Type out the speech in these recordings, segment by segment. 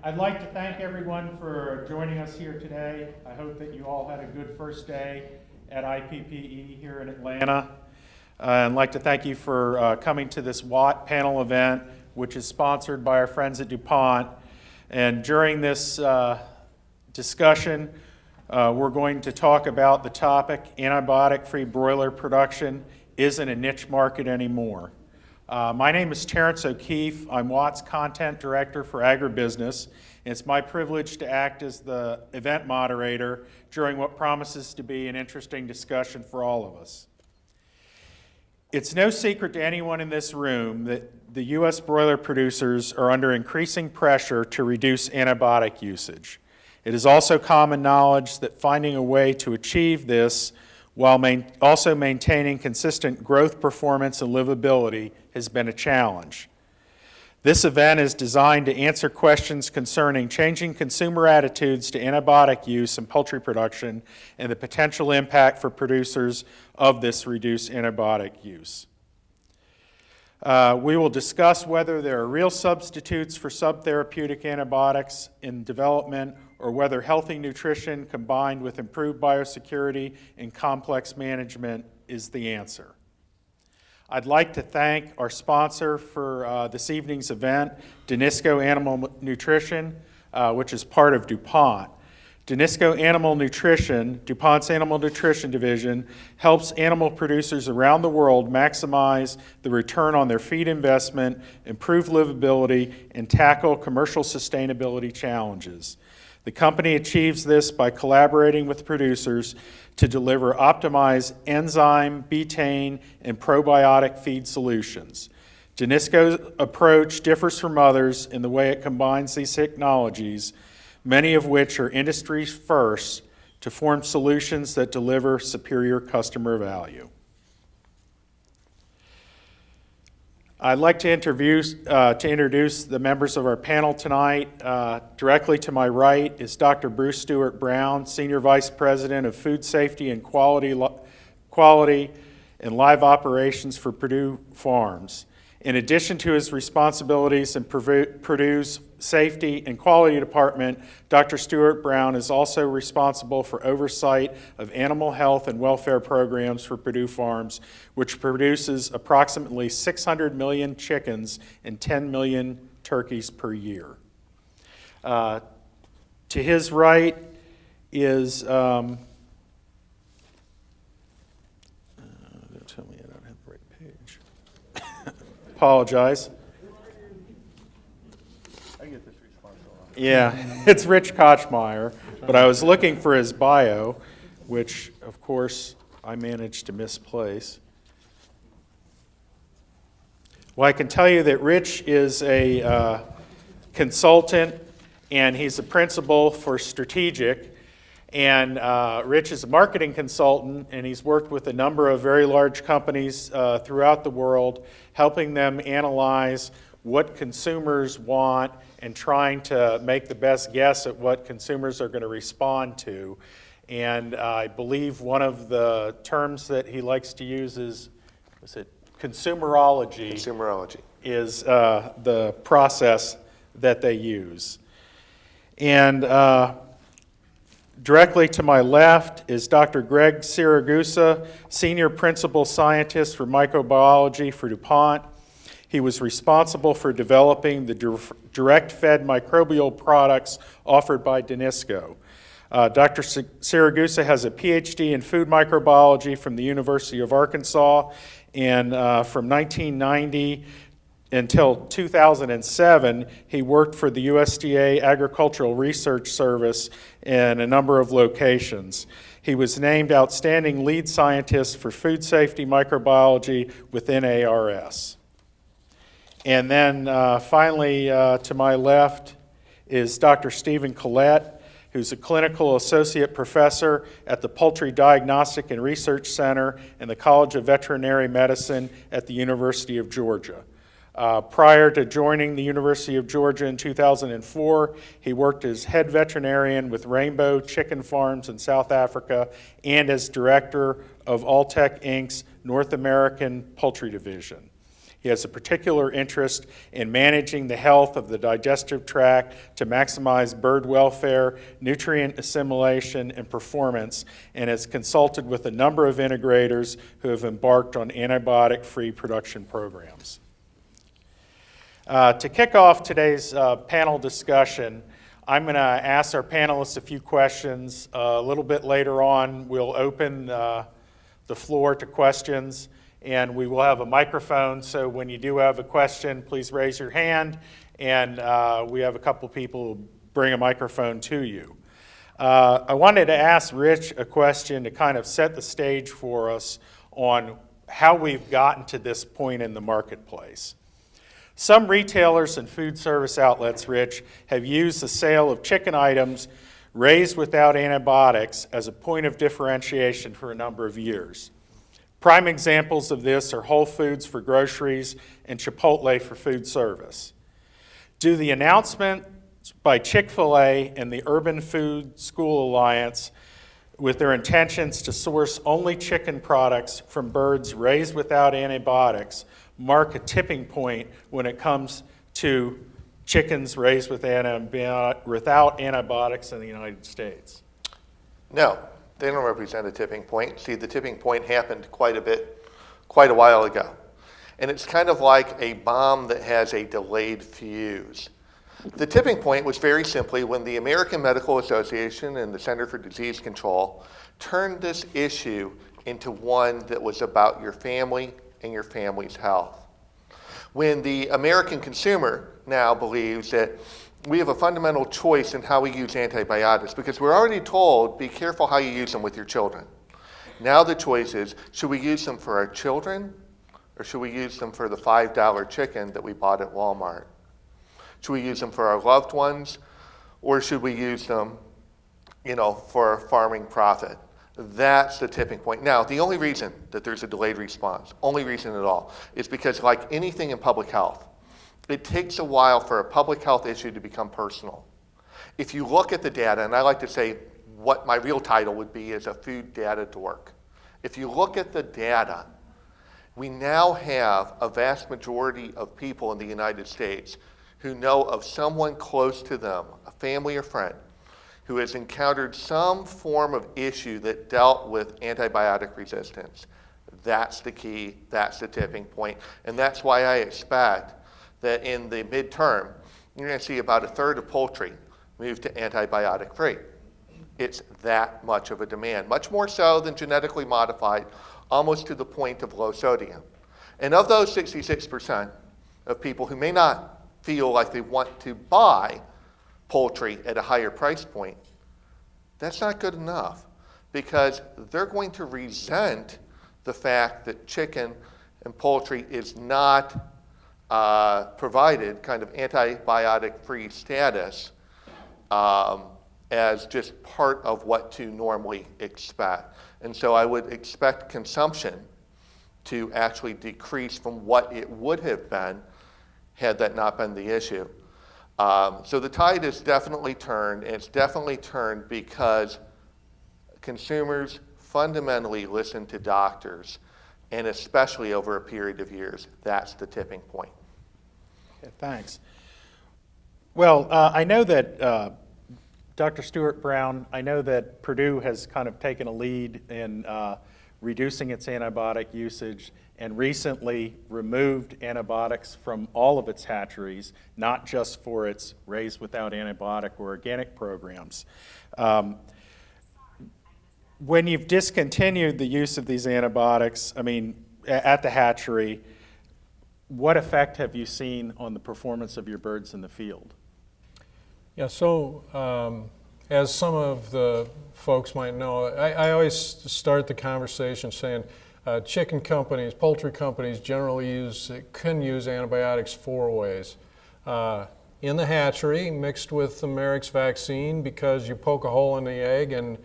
I'd like to thank everyone for joining us here today. I hope that you all had a good first day at IPPE here in Atlanta. I'd like to thank you for coming to this WATT panel event, which is sponsored by our friends at DuPont. And during this discussion, we're going to talk about the topic, antibiotic-free broiler production isn't a niche market anymore. My name is Terrence O'Keefe. I'm WATT's Content Director for Agribusiness, and it's my privilege to act as the event moderator during what promises to be an interesting discussion for all of us. It's no secret to anyone in this room that the U.S. broiler producers are under increasing pressure to reduce antibiotic usage. It is also common knowledge that finding a way to achieve this while also maintaining consistent growth performance and livability has been a challenge. This event is designed to answer questions concerning changing consumer attitudes to antibiotic use in poultry production and the potential impact for producers of this reduced antibiotic use. We will discuss whether there are real substitutes for subtherapeutic antibiotics in development or whether healthy nutrition combined with improved biosecurity and complex management is the answer. I'd like to thank our sponsor for this evening's event, Danisco Animal Nutrition, which is part of DuPont. Danisco Animal Nutrition, DuPont's animal nutrition division, helps animal producers around the world maximize the return on their feed investment, improve livability, and tackle commercial sustainability challenges. The company achieves this by collaborating with producers to deliver optimized enzyme, betaine, and probiotic feed solutions. Danisco's approach differs from others in the way it combines these technologies, many of which are industry first, to form solutions that deliver superior customer value. I'd like to introduce the members of our panel tonight. Directly to my right is Dr. Bruce Stewart Brown, Senior Vice President of Food Safety and Quality and Live Operations for Purdue Farms. In addition to his responsibilities in Purdue's Safety and Quality Department, Dr. Stewart Brown is also responsible for oversight of animal health and welfare programs for Purdue Farms, which produces approximately 600 million chickens and 10 million turkeys per year. To his right is don't tell me I don't have the right page. Apologize. I get this response a lot. Yeah, it's Rich Kochmeyer, but I was looking for his bio, which, of course, I managed to misplace. Well, I can tell you that Rich is a consultant, and he's a principal for Strategic. And Rich is a marketing consultant, and he's worked with a number of very large companies throughout the world, helping them analyze what consumers want and trying to make the best guess at what consumers are going to respond to. And I believe one of the terms that he likes to use is consumerology. Consumerology Is the process that they use. And directly to my left is Dr. Greg Siragusa, Senior Principal Scientist for Microbiology for DuPont. He was responsible for developing the direct-fed microbial products offered by Danisco. Dr. Siragusa has a PhD in food microbiology from the University of Arkansas, and from 1990 until 2007, he worked for the USDA Agricultural Research Service in a number of locations. He was named Outstanding Lead Scientist for Food Safety Microbiology within ARS. And then finally, to my left is Dr. Stephen Collette, who's a clinical associate professor at the Poultry Diagnostic and Research Center and the College of Veterinary Medicine at the University of Georgia. Prior to joining the University of Georgia in 2004, he worked as head veterinarian with Rainbow Chicken Farms in South Africa and as director of Alltech Inc.'s North American Poultry Division. He has a particular interest in managing the health of the digestive tract to maximize bird welfare, nutrient assimilation, and performance, and has consulted with a number of integrators who have embarked on antibiotic-free production programs. To kick off today's panel discussion, I'm going to ask our panelists a few questions. A little bit later on, we'll open the floor to questions, and we will have a microphone, so when you do have a question, please raise your hand, and we have a couple people who bring a microphone to you. I wanted to ask Rich a question to kind of set the stage for us on how we've gotten to this point in the marketplace. Some retailers and food service outlets, Rich, have used the sale of chicken items raised without antibiotics as a point of differentiation for a number of years. Prime examples of this are Whole Foods for groceries and Chipotle for food service. Do the announcements by Chick-fil-A and the Urban Food School Alliance with their intentions to source only chicken products from birds raised without antibiotics mark a tipping point when it comes to chickens raised without antibiotics in the United States? No, they don't represent a tipping point. See, the tipping point happened quite a while ago. And it's kind of like a bomb that has a delayed fuse. The tipping point was very simply when the American Medical Association and the Center for Disease Control turned this issue into one that was about your family and your family's health. When the American consumer now believes that we have a fundamental choice in how we use antibiotics, because we're already told, be careful how you use them with your children. Now the choice is, should we use them for our children, or should we use them for the $5 chicken that we bought at Walmart? Should we use them for our loved ones, or should we use them, for a farming profit? That's the tipping point. Now, the only reason that there's a delayed response, only reason at all, is because like anything in public health, it takes a while for a public health issue to become personal. If you look at the data, and I like to say what my real title would be is a food data dork. If you look at the data, we now have a vast majority of people in the United States who know of someone close to them, a family or friend, who has encountered some form of issue that dealt with antibiotic resistance. That's the key, that's the tipping point, and that's why I expect that in the midterm, you're gonna see about a third of poultry move to antibiotic-free. It's that much of a demand, much more so than genetically modified, almost to the point of low sodium. And of those 66% of people who may not feel like they want to buy poultry at a higher price point, that's not good enough, because they're going to resent the fact that chicken and poultry is not provided kind of antibiotic-free status as just part of what to normally expect. And so I would expect consumption to actually decrease from what it would have been had that not been the issue. So the tide has definitely turned, and it's definitely turned because consumers fundamentally listen to doctors, and especially over a period of years, that's the tipping point. Okay, thanks. Well, I know that Dr. Stuart Brown, I know that Purdue has kind of taken a lead in reducing its antibiotic usage and recently removed antibiotics from all of its hatcheries, not just for its raised without antibiotic or organic programs. When you've discontinued the use of these antibiotics, at the hatchery, what effect have you seen on the performance of your birds in the field? Yeah, so as some of the folks might know, I always start the conversation saying chicken companies, poultry companies generally can use antibiotics 4 ways. In the hatchery, mixed with the Merrick's vaccine, because you poke a hole in the egg, and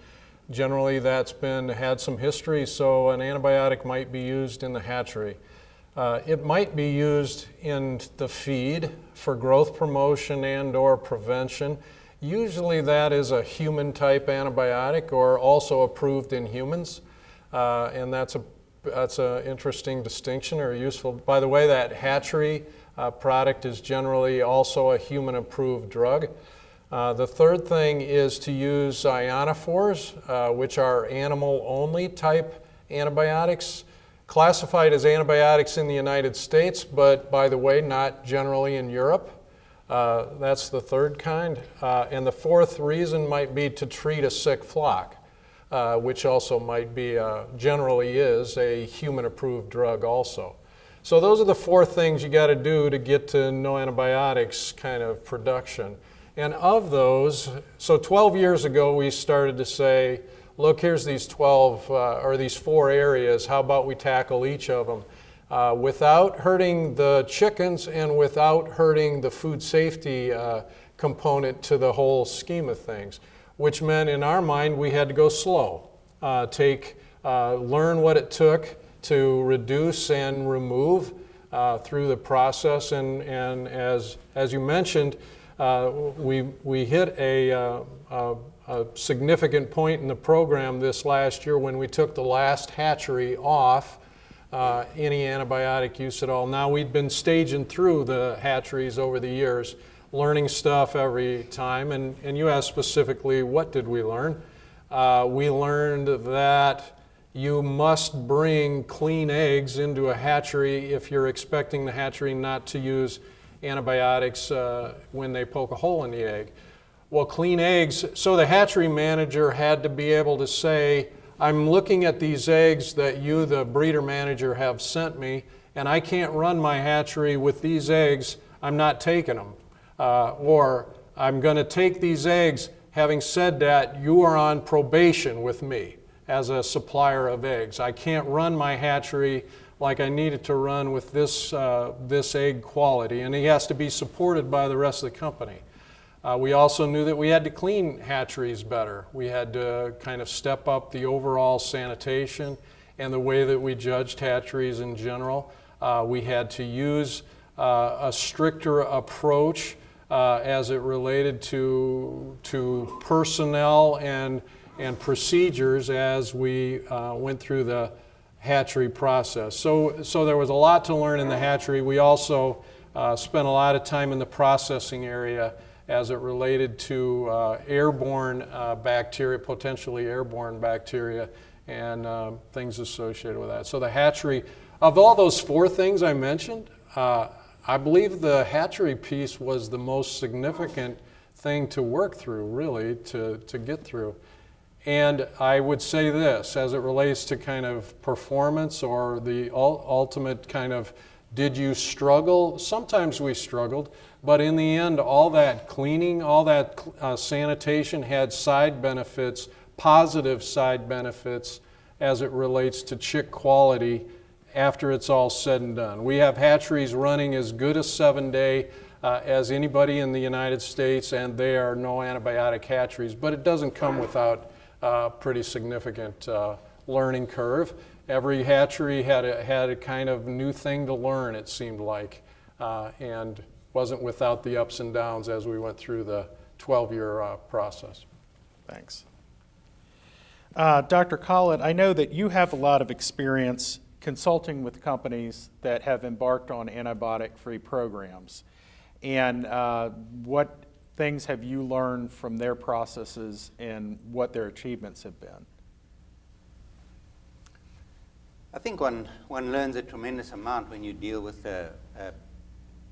generally that's had some history, so an antibiotic might be used in the hatchery. It might be used in the feed for growth promotion and or prevention. Usually that is a human type antibiotic or also approved in humans, and that's That's an interesting distinction, or useful. By the way, that hatchery product is generally also a human-approved drug. The third thing is to use ionophores, which are animal-only type antibiotics, classified as antibiotics in the United States, but by the way, not generally in Europe. That's the third kind. And the fourth reason might be to treat a sick flock, which also might be, generally is, a human-approved drug also. So those are the four things you got to do to get to no antibiotics kind of production. And of those, so 12 years ago we started to say, look, here's these 12 or these 4 areas. How about we tackle each of them without hurting the chickens and without hurting the food safety component to the whole scheme of things, which meant in our mind we had to go slow, learn what it took to reduce and remove through the process. And as you mentioned, we hit a significant point in the program this last year when we took the last hatchery off any antibiotic use at all. Now, we'd been staging through the hatcheries over the years, learning stuff every time, and you asked specifically, what did we learn? We learned that you must bring clean eggs into a hatchery if you're expecting the hatchery not to use antibiotics when they poke a hole in the egg. Well, clean eggs, so the hatchery manager had to be able to say, I'm looking at these eggs that you, the breeder manager, have sent me, and I can't run my hatchery with these eggs, I'm not taking them. Or I'm going to take these eggs, having said that, you are on probation with me as a supplier of eggs. I can't run my hatchery like I need it to run with this egg quality, and he has to be supported by the rest of the company. We also knew that we had to clean hatcheries better. We had to kind of step up the overall sanitation and the way that we judged hatcheries in general. We had to use a stricter approach as it related to personnel and procedures as we went through the hatchery process. So there was a lot to learn in the hatchery. We also spent a lot of time in the processing area as it related to airborne bacteria, potentially airborne bacteria, and things associated with that. So the hatchery, of all those 4 things I mentioned, I believe the hatchery piece was the most significant thing to work through, really, to get through. And I would say this, as it relates to kind of performance or the ultimate kind of, did you struggle? Sometimes we struggled, but in the end, all that cleaning, all that sanitation had side benefits, positive side benefits, as it relates to chick quality after it's all said and done. We have hatcheries running as good a 7-day as anybody in the United States, and they are no antibiotic hatcheries, but it doesn't come without pretty significant learning curve. Every hatchery had a kind of new thing to learn, it seemed like, and wasn't without the ups and downs as we went through the 12-year process. Thanks. Dr. Collett, I know that you have a lot of experience consulting with companies that have embarked on antibiotic-free programs. And what things have you learned from their processes and what their achievements have been? I think one learns a tremendous amount when you deal with a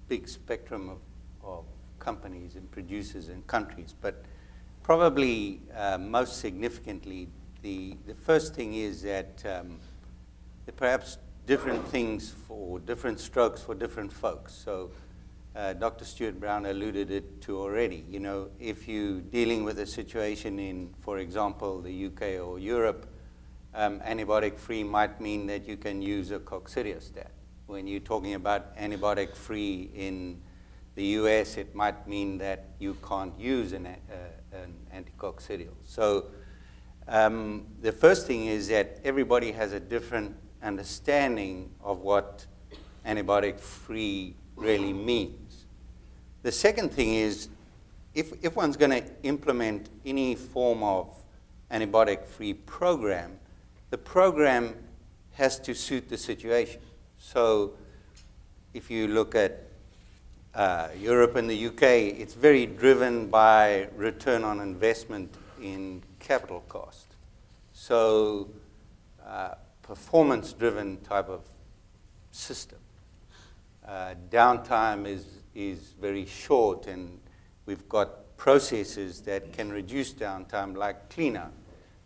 big spectrum of companies and producers and countries. But probably most significantly, the first thing is that there are perhaps different things for different strokes for different folks. So Dr. Stuart Brown alluded it to already. You know, if you're dealing with a situation in, for example, the UK or Europe, antibiotic-free might mean that you can use a coccidiostat. When you're talking about antibiotic-free in the US, it might mean that you can't use an anticoccidial. So the first thing is that everybody has a different understanding of what antibiotic-free really means. The second thing is, if one's going to implement any form of antibiotic-free program, the program has to suit the situation. So if you look at Europe and the UK, it's very driven by return on investment in capital cost. So performance-driven type of system. Downtime is very short, and we've got processes that can reduce downtime, like cleaner.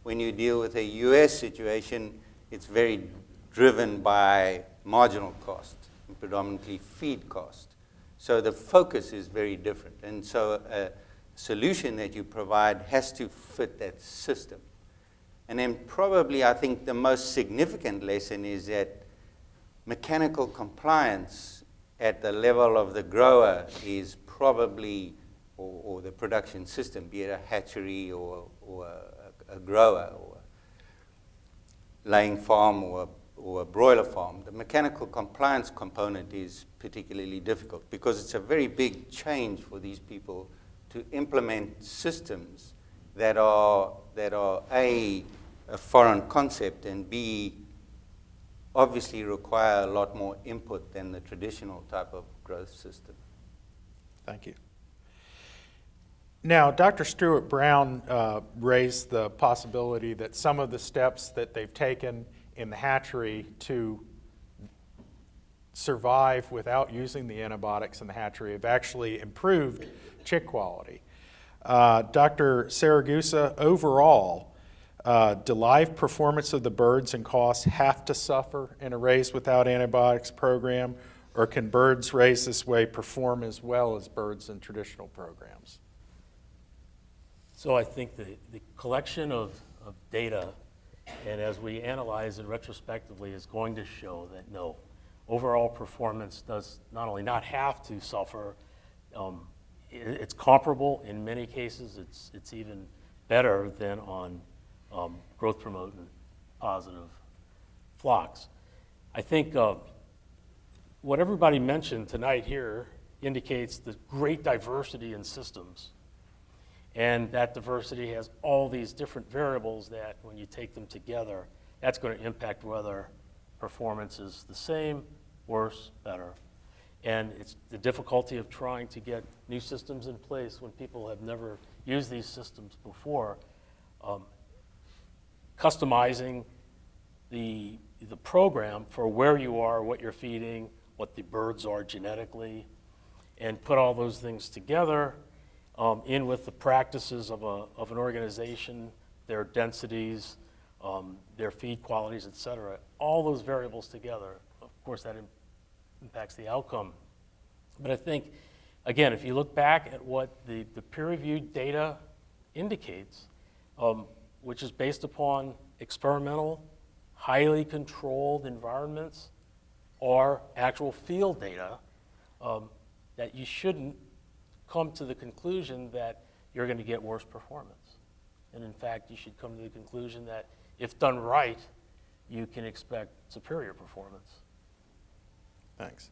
When you deal with a US situation, it's very driven by marginal cost, and predominantly feed cost. So the focus is very different. And so a solution that you provide has to fit that system. And then probably, I think, the most significant lesson is that mechanical compliance at the level of the grower is probably, or the production system, be it a hatchery or a grower or a laying farm or a broiler farm, the mechanical compliance component is particularly difficult because it's a very big change for these people to implement systems that are A, a foreign concept, and B, obviously require a lot more input than the traditional type of growth system. Thank you. Now, Dr. Stewart Brown raised the possibility that some of the steps that they've taken in the hatchery to survive without using the antibiotics in the hatchery have actually improved chick quality. Dr. Saragusa, overall, do live performance of the birds and costs have to suffer in a raised without antibiotics program, or can birds raised this way perform as well as birds in traditional programs? So I think the collection of data, and as we analyze it retrospectively, is going to show that no, overall performance does not only not have to suffer, it's comparable in many cases. It's even better than on growth promoting positive flocks. I think what everybody mentioned tonight here indicates the great diversity in systems. And that diversity has all these different variables that when you take them together, that's going to impact whether performance is the same, worse, better. And it's the difficulty of trying to get new systems in place when people have never used these systems before. Customizing the program for where you are, what you're feeding, what the birds are genetically, and put all those things together in with the practices of an organization, their densities, their feed qualities, et cetera. All those variables together, of course, that impacts the outcome. But I think, again, if you look back at what the peer-reviewed data indicates, which is based upon experimental, highly controlled environments or actual field data, that you shouldn't come to the conclusion that you're going to get worse performance. And in fact, you should come to the conclusion that if done right, you can expect superior performance. Thanks.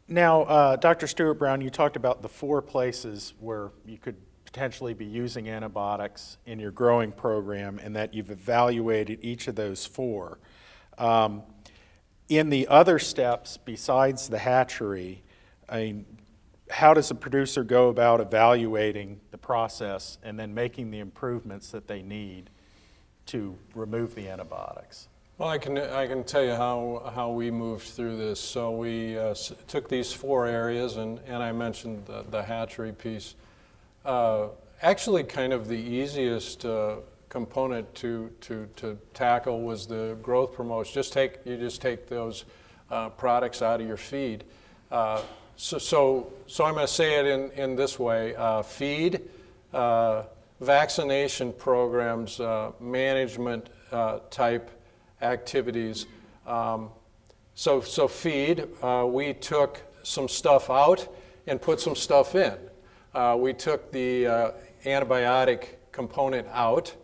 Now, Dr. Stewart Brown, you talked about the 4 places where you could potentially be using antibiotics in your growing program, and that you've evaluated each of those 4. In the other steps besides the hatchery, I mean, how does a producer go about evaluating the process and then making the improvements that they need to remove the antibiotics? Well, I can tell you how we moved through this. So we took these 4 areas, and I mentioned the hatchery piece. Actually, kind of the easiest component to tackle was the growth promotion. You just take those products out of your feed. So I'm going to say it in this way: feed, vaccination programs, management type activities. So feed, we took some stuff out and put some stuff in. We took the antibiotic component out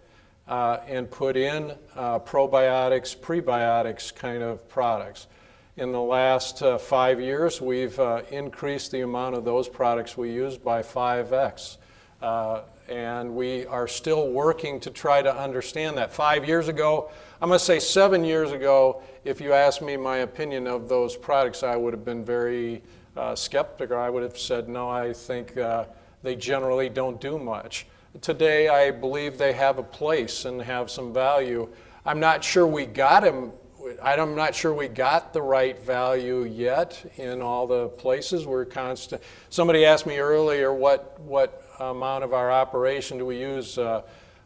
and put in probiotics, prebiotics kind of products. In the last 5 years, we've increased the amount of those products we use by 5x. And we are still working to try to understand that. 5 years ago, I'm going to say 7 years ago, if you asked me my opinion of those products, I would have been very skeptical. I would have said, no, I think they generally don't do much. Today, I believe they have a place and have some value. I'm not sure we got them. I'm not sure we got the right value yet in all the places. We're constant. Somebody asked me earlier what amount of our operation do we use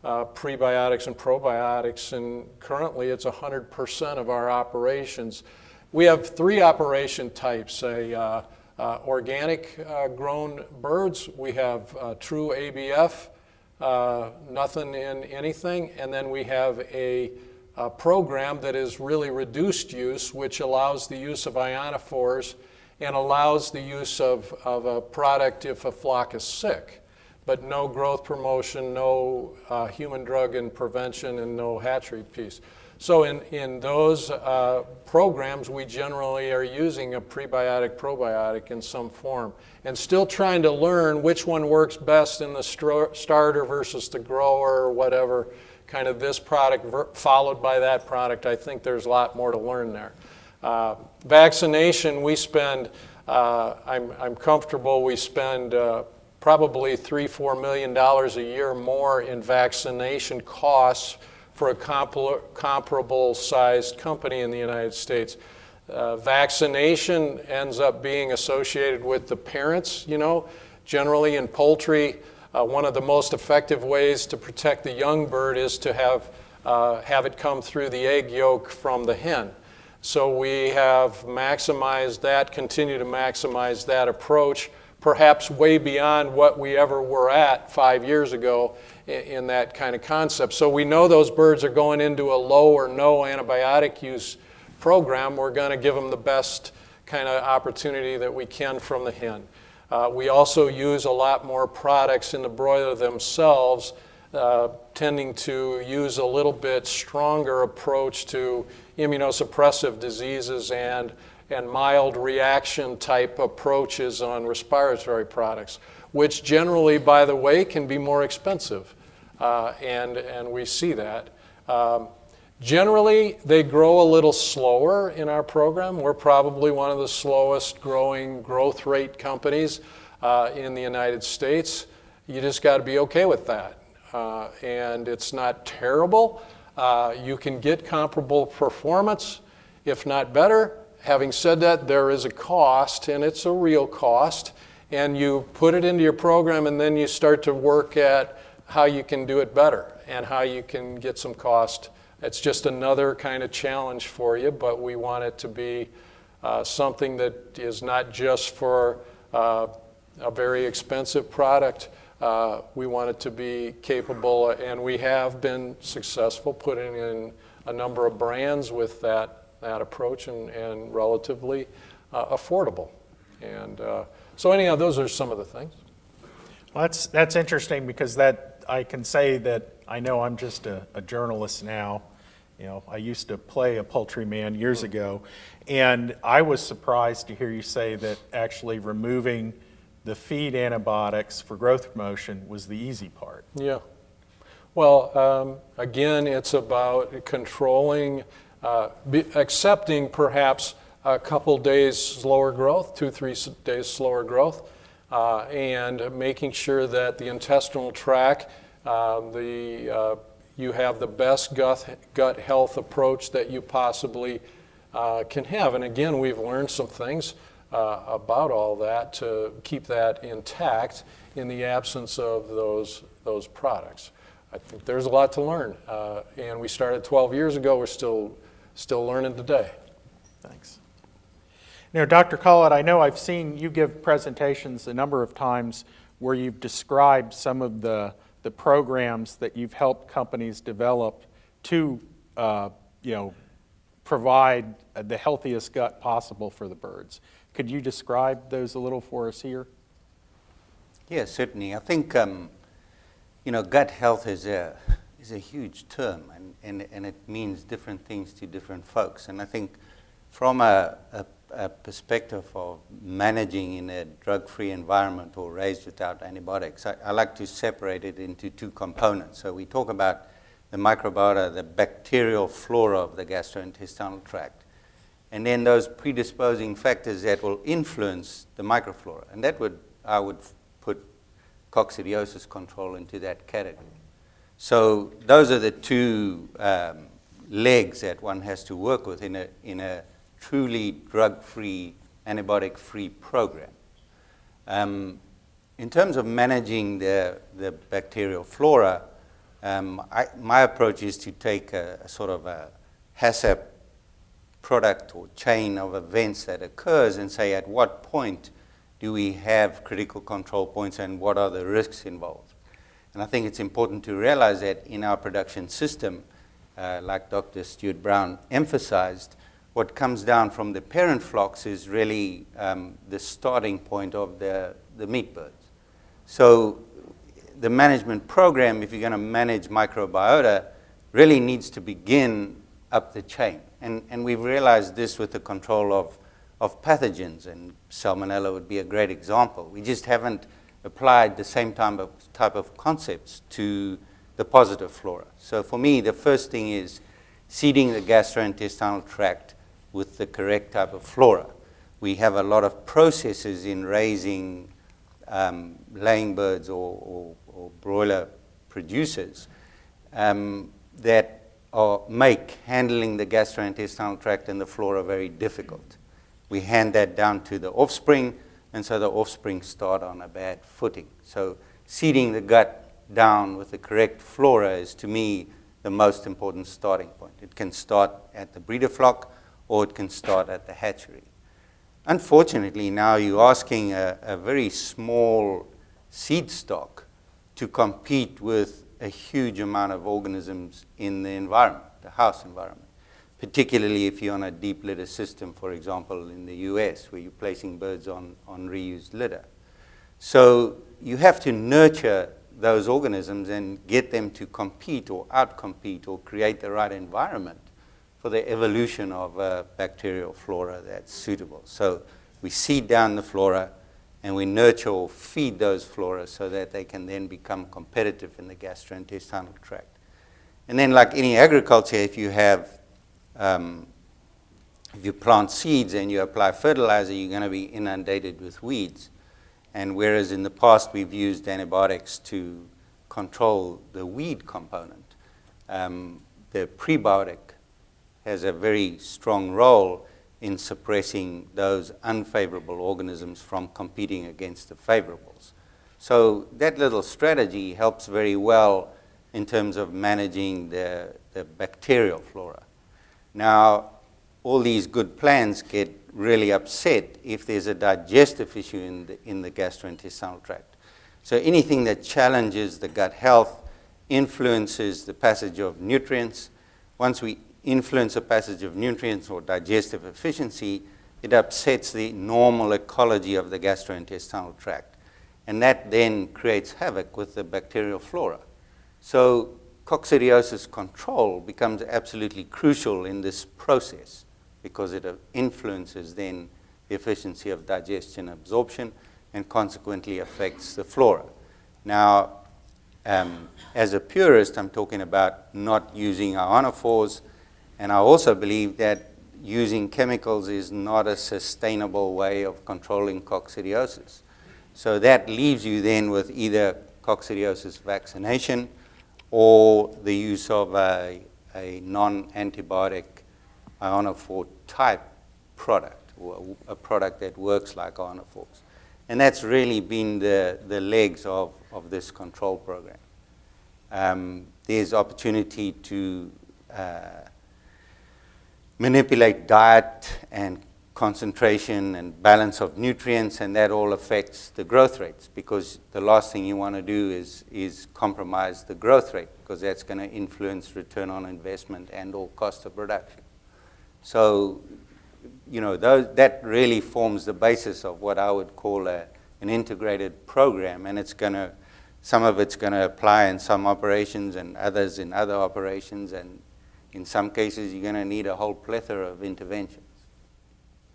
prebiotics and probiotics, and currently it's 100% of our operations. We have 3 operation types: organic grown birds, we have true ABF, nothing in anything, and then we have a program that is really reduced use, which allows the use of ionophores and allows the use of a product if a flock is sick, but no growth promotion, no human drug and prevention, and no hatchery piece. So in those programs, we generally are using a prebiotic, probiotic in some form, and still trying to learn which one works best in the starter versus the grower, or whatever, kind of this product followed by that product. I think there's a lot more to learn there. Vaccination, we spend, I'm comfortable, we spend probably $3-4 million a year more in vaccination costs for a comparable sized company in the United States. Vaccination ends up being associated with the parents, you know. Generally in poultry, one of the most effective ways to protect the young bird is to have it come through the egg yolk from the hen. So we have maximized that, continue to maximize that approach, perhaps way beyond what we ever were at 5 years ago in that kind of concept. So we know those birds are going into a low or no antibiotic use program. We're going to give them the best kind of opportunity that we can from the hen. We also use a lot more products in the broiler themselves, tending to use a little bit stronger approach to immunosuppressive diseases and mild reaction type approaches on respiratory products, which generally, by the way, can be more expensive. And we see that. Generally, they grow a little slower in our program. We're probably one of the slowest growing growth rate companies in the United States. You just got to be okay with that. And it's not terrible. You can get comparable performance, if not better. Having said that, there is a cost, and it's a real cost. And you put it into your program, and then you start to work at how you can do it better and how you can get some cost. It's just another kind of challenge for you, but we want it to be something that is not just for a very expensive product. We want it to be capable, and we have been successful putting in a number of brands with that approach and relatively affordable. And so anyhow, those are some of the things. Well, that's interesting, because that I can say that I know I'm just a journalist now. You know, I used to play a poultry man years ago, and I was surprised to hear you say that actually removing the feed antibiotics for growth promotion was the easy part. Yeah. Well, again, it's about controlling, accepting perhaps a couple days slower growth, 2-3 days slower growth, and making sure that the intestinal tract, you have the best gut health approach that you possibly can have. And again, we've learned some things about all that to keep that intact in the absence of those products. I think there's a lot to learn, and we started 12 years ago. We're still learning today. Thanks. Now, Dr. Collett, I know I've seen you give presentations a number of times where you've described some of the programs that you've helped companies develop to provide the healthiest gut possible for the birds. Could you describe those a little for us here? Yes, certainly. I think gut health is a huge term, and it means different things to different folks. And I think from a a perspective of managing in a drug-free environment or raised without antibiotics, I like to separate it into two components. So we talk about the microbiota, the bacterial flora of the gastrointestinal tract, and then those predisposing factors that will influence the microflora. And I would put coccidiosis control into that category. So those are the two legs that one has to work with in a truly drug-free, antibiotic-free program. In terms of managing the bacterial flora, my approach is to take a sort of a HACCP product or chain of events that occurs and say at what point do we have critical control points and what are the risks involved. And I think it's important to realize that in our production system, like Dr. Stuart Brown emphasized, what comes down from the parent flocks is really the starting point of the meat birds. So the management program, if you're going to manage microbiota, really needs to begin up the chain. And we've realized this with the control of pathogens, and Salmonella would be a great example. We just haven't applied the same type of concepts to the positive flora. So for me, the first thing is seeding the gastrointestinal tract with the correct type of flora. We have a lot of processes in raising laying birds or broiler producers that make handling the gastrointestinal tract and the flora very difficult. We hand that down to the offspring, and so the offspring start on a bad footing. So seeding the gut down with the correct flora is, to me, the most important starting point. It can start at the breeder flock, or it can start at the hatchery. Unfortunately, now you're asking a very small seed stock to compete with a huge amount of organisms in the environment, the house environment, particularly if you're on a deep litter system, for example, in the US, where you're placing birds on reused litter. So you have to nurture those organisms and get them to compete or outcompete or create the right environment for the evolution of a bacterial flora that's suitable. So we seed down the flora and we nurture or feed those flora so that they can then become competitive in the gastrointestinal tract. And then, like any agriculture, if you plant seeds and you apply fertilizer, you're going to be inundated with weeds. And whereas in the past we've used antibiotics to control the weed component, the prebiotic has a very strong role in suppressing those unfavorable organisms from competing against the favorables. So that little strategy helps very well in terms of managing the bacterial flora. Now, all these good plans get really upset if there's a digestive issue in the gastrointestinal tract. So anything that challenges the gut health influences the passage of nutrients. Once we influence the passage of nutrients or digestive efficiency, it upsets the normal ecology of the gastrointestinal tract. And that then creates havoc with the bacterial flora. So coccidiosis control becomes absolutely crucial in this process because it influences then the efficiency of digestion absorption and consequently affects the flora. Now, as a purist, I'm talking about not using ionophores, and I also believe that using chemicals is not a sustainable way of controlling coccidiosis. So that leaves you then with either coccidiosis vaccination or the use of a non-antibiotic ionophore type product, or a product that works like ionophores. And that's really been the legs of this control program. There's opportunity to manipulate diet and concentration and balance of nutrients, and that all affects the growth rates, because the last thing you want to do is compromise the growth rate, because that's going to influence return on investment and or cost of production. So, you know, that really forms the basis of what I would call an integrated program, and some of it's going to apply in some operations and others in other operations, and in some cases you're going to need a whole plethora of interventions.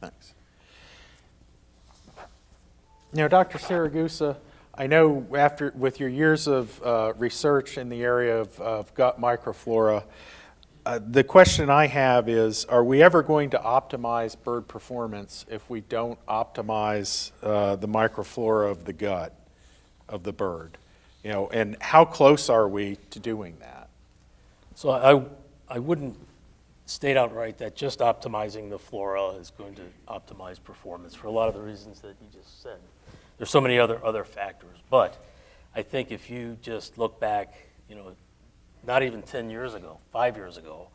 Thanks. Now, Dr. Saragusa, I know with your years of research in the area of gut microflora, the question I have is, are we ever going to optimize bird performance if we don't optimize the microflora of the gut of the bird? And how close are we to doing that? So I wouldn't state outright that just optimizing the flora is going to optimize performance for a lot of the reasons that you just said. There's so many other factors, but I think if you just look back, not even 10 years ago, 5 years ago,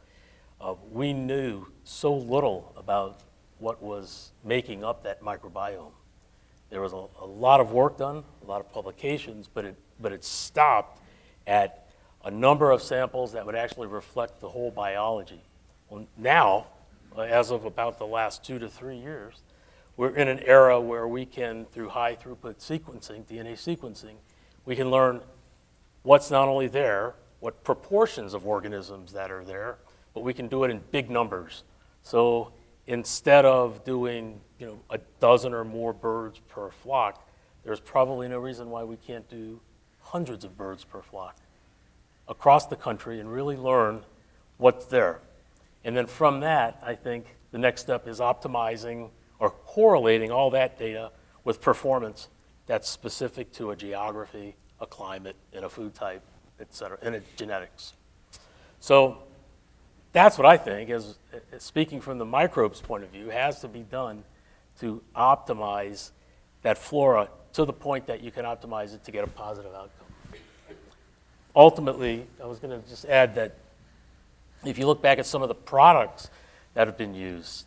we knew so little about what was making up that microbiome. There was a lot of work done, a lot of publications, but it stopped at a number of samples that would actually reflect the whole biology. Well, now, as of about the last 2 to 3 years, we're in an era where we can, through high throughput sequencing, DNA sequencing, we can learn what's not only there, what proportions of organisms that are there, but we can do it in big numbers. So instead of doing, a dozen or more birds per flock, there's probably no reason why we can't do hundreds of birds per flock across the country and really learn what's there. And then from that, I think the next step is optimizing or correlating all that data with performance that's specific to a geography, a climate, and a food type, et cetera, and genetics. So that's what I think, is speaking from the microbes' point of view, has to be done to optimize that flora to the point that you can optimize it to get a positive outcome. Ultimately, I was going to just add that if you look back at some of the products that have been used,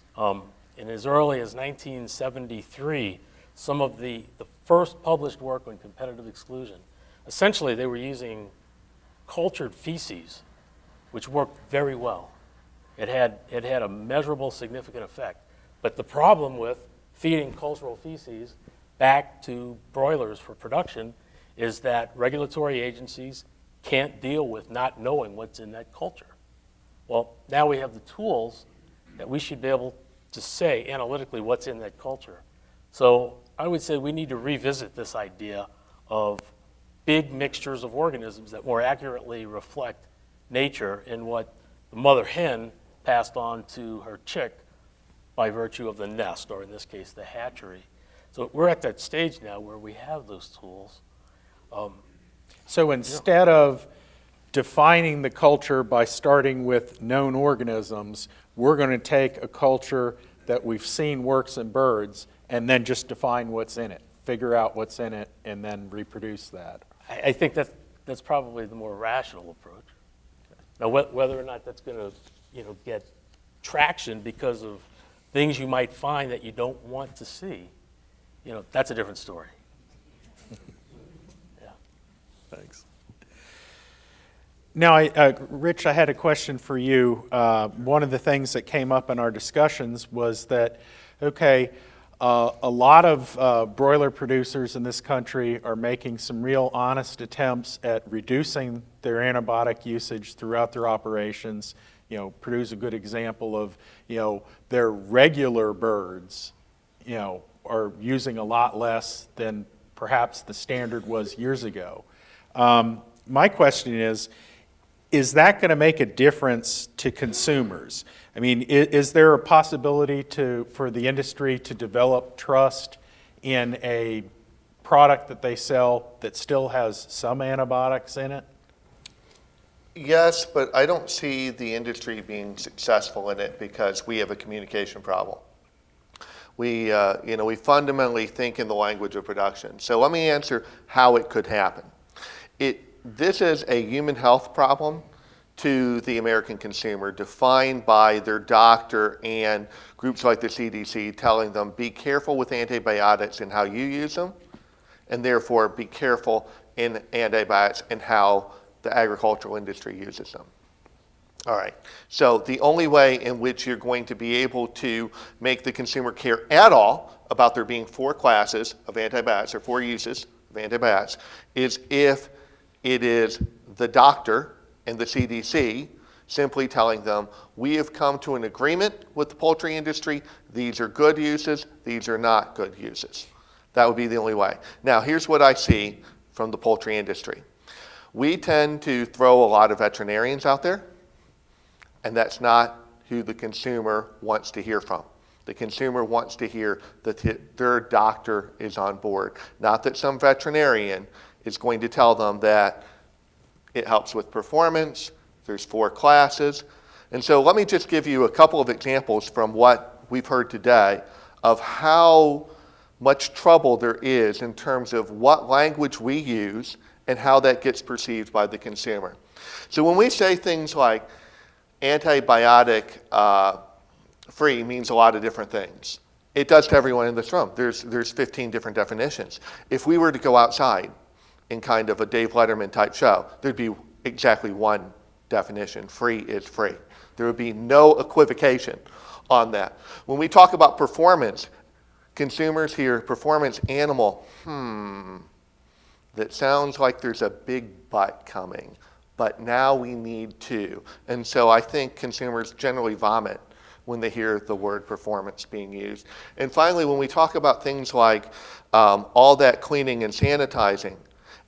in as early as 1973, some of the first published work on competitive exclusion, essentially they were using cultured feces, which worked very well. It had a measurable, significant effect. But the problem with feeding cultural feces back to broilers for production is that regulatory agencies can't deal with not knowing what's in that culture. Well, now we have the tools that we should be able to say analytically what's in that culture. So I would say we need to revisit this idea of big mixtures of organisms that more accurately reflect nature and what the mother hen passed on to her chick by virtue of the nest, or in this case, the hatchery. So we're at that stage now where we have those tools. So instead of defining the culture by starting with known organisms, we're going to take a culture that we've seen works in birds and then just define what's in it, figure out what's in it, and then reproduce that. I think that's probably the more rational approach. Now, whether or not that's going to get traction because of things you might find that you don't want to see, that's a different story. Yeah. Thanks. Now, Rich, I had a question for you. One of the things that came up in our discussions was that, a lot of broiler producers in this country are making some real honest attempts at reducing their antibiotic usage throughout their operations. Purdue's a good example of, their regular birds, are using a lot less than perhaps the standard was years ago. My question is that going to make a difference to consumers? I mean, is there a possibility for the industry to develop trust in a product that they sell that still has some antibiotics in it? Yes, but I don't see the industry being successful in it because we have a communication problem. We fundamentally think in the language of production. So let me answer how it could happen. This is a human health problem to the American consumer, defined by their doctor and groups like the CDC telling them, be careful with antibiotics and how you use them, and therefore be careful in antibiotics and how the agricultural industry uses them. All right, so the only way in which you're going to be able to make the consumer care at all about there being 4 classes of antibiotics or 4 uses of antibiotics is if it is the doctor and the CDC simply telling them, we have come to an agreement with the poultry industry, these are good uses, these are not good uses. That would be the only way. Now, here's what I see from the poultry industry. We tend to throw a lot of veterinarians out there, and that's not who the consumer wants to hear from. The consumer wants to hear that their doctor is on board, not that some veterinarian is going to tell them that it helps with performance, there's 4 classes. And so let me just give you a couple of examples from what we've heard today of how much trouble there is in terms of what language we use and how that gets perceived by the consumer. So when we say things like antibiotic-free means a lot of different things. It does to everyone in this room. There's 15 different definitions. If we were to go outside in kind of a Dave Letterman type show, thered be exactly one definition. Free is free. There would be no equivocation on that. When we talk about performance, consumers hear performance animal, that sounds like there's a big but coming, but now we need to. And so I think consumers generally vomit when they hear the word performance being used. And finally, when we talk about things like all that cleaning and sanitizing,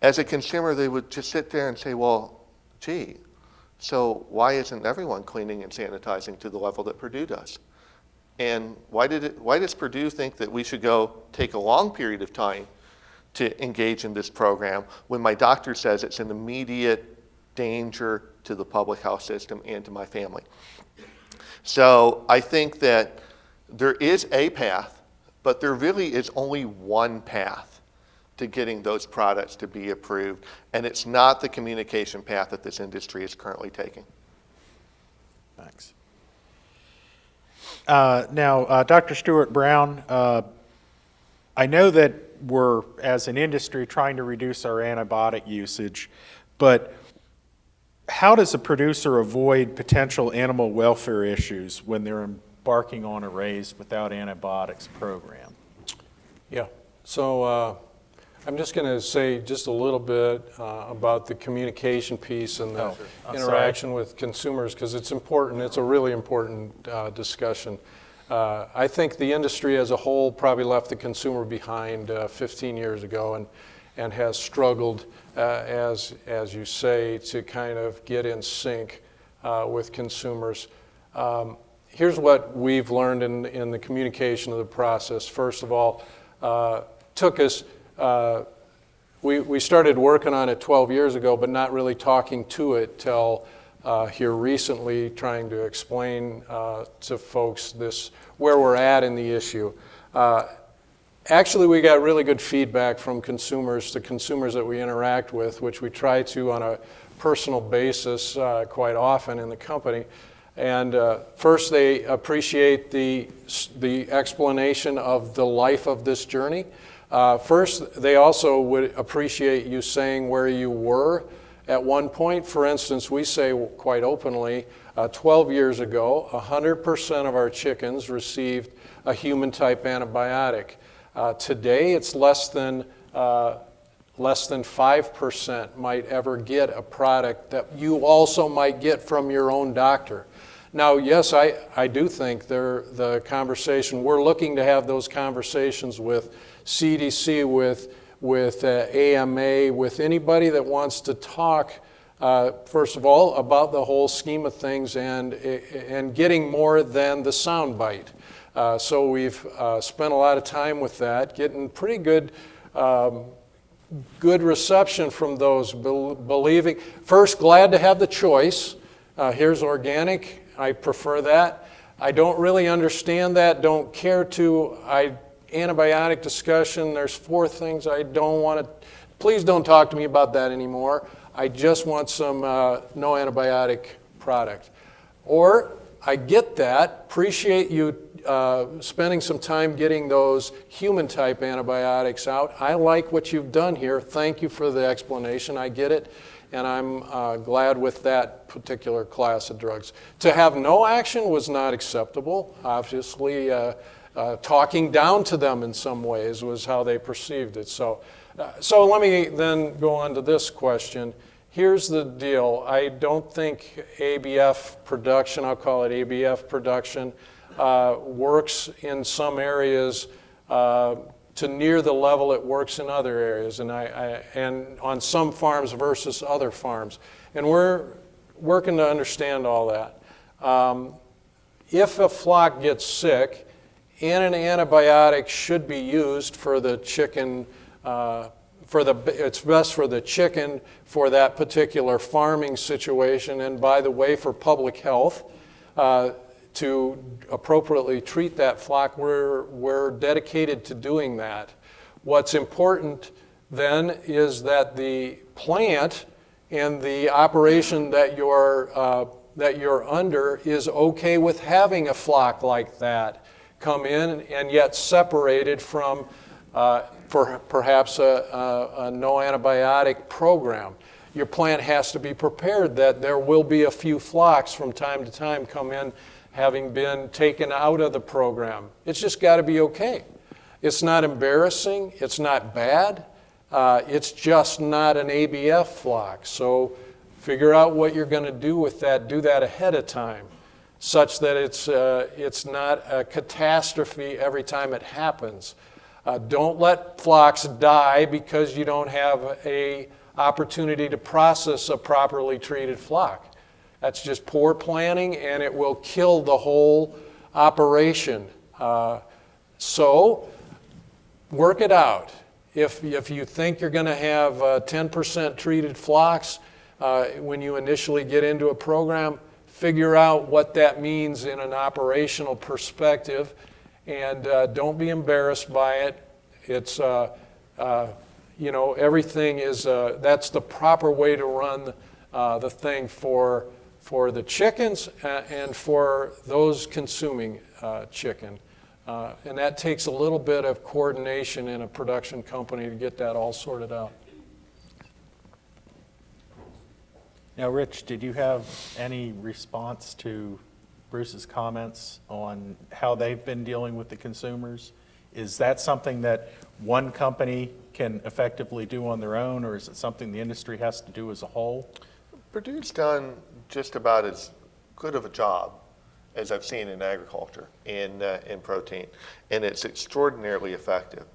as a consumer, they would just sit there and say, well, gee, so why isn't everyone cleaning and sanitizing to the level that Purdue does? And why does Purdue think that we should go take a long period of time to engage in this program when my doctor says it's an immediate danger to the public health system and to my family? So I think that there is a path, but there really is only one path to getting those products to be approved, and it's not the communication path that this industry is currently taking. Thanks. Now, Dr. Stewart Brown, I know that we're, as an industry, trying to reduce our antibiotic usage, but how does a producer avoid potential animal welfare issues when they're embarking on a raised without antibiotics program? Yeah, so I'm just going to say just a little bit about the communication piece and the interaction with consumers, because it's important. It's a really important discussion. I think the industry as a whole probably left the consumer behind 15 years ago and has struggled, as you say, to kind of get in sync with consumers. Here's what we've learned in the communication of the process. First of all, took us, we started working on it 12 years ago, but not really talking to it till here recently, trying to explain to folks where we're at in the issue. Actually, we got really good feedback from consumers, the consumers that we interact with, which we try to on a personal basis quite often in the company. And first, they appreciate the explanation of the life of this journey. First, they also would appreciate you saying where you were at one point. For instance, we say quite openly, 12 years ago, 100% of our chickens received a human-type antibiotic. Today, it's less than 5% might ever get a product that you also might get from your own doctor. Now, yes, I do think the conversation, we're looking to have those conversations with CDC, with AMA, with anybody that wants to talk, first of all, about the whole scheme of things and getting more than the soundbite. So we've spent a lot of time with that, getting pretty good reception from those believing. First, glad to have the choice. Here's organic. I prefer that. I don't really understand that, don't care to. Antibiotic discussion, there's 4 things I don't want to, please don't talk to me about that anymore. I just want some no antibiotic product. Or, I get that, appreciate you spending some time getting those human-type antibiotics out. I like what you've done here. Thank you for the explanation. I get it. And I'm glad with that particular class of drugs. To have no action was not acceptable. Obviously, talking down to them in some ways was how they perceived it. So let me then go on to this question. Here's the deal. I don't think ABF production, I'll call it ABF production, works in some areas to near the level it works in other areas, and and on some farms versus other farms. And we're working to understand all that. If a flock gets sick, and an antibiotic should be used for the chicken, it's best for the chicken for that particular farming situation, and by the way, for public health, to appropriately treat that flock, we're dedicated to doing that. What's important then is that the plant and the operation that you're under is okay with having a flock like that come in and yet separated from for perhaps a no antibiotic program. Your plant has to be prepared that there will be a few flocks from time to time come in having been taken out of the program. It's just got to be okay. It's not embarrassing, it's not bad, it's just not an ABF flock. So figure out what you're going to do with that, do that ahead of time, such that it's not a catastrophe every time it happens. Don't let flocks die because you don't have an opportunity to process a properly treated flock. That's just poor planning, and it will kill the whole operation. So work it out. If you think you're going to have 10% treated flocks when you initially get into a program, figure out what that means in an operational perspective, and don't be embarrassed by it. It's everything is that's the proper way to run the thing for the chickens and for those consuming chicken. And that takes a little bit of coordination in a production company to get that all sorted out. Now, Rich, did you have any response to Bruce's comments on how they've been dealing with the consumers? Is that something that one company can effectively do on their own, or is it something the industry has to do as a whole? Purdue's done just about as good of a job as I've seen in agriculture in protein, and it's extraordinarily effective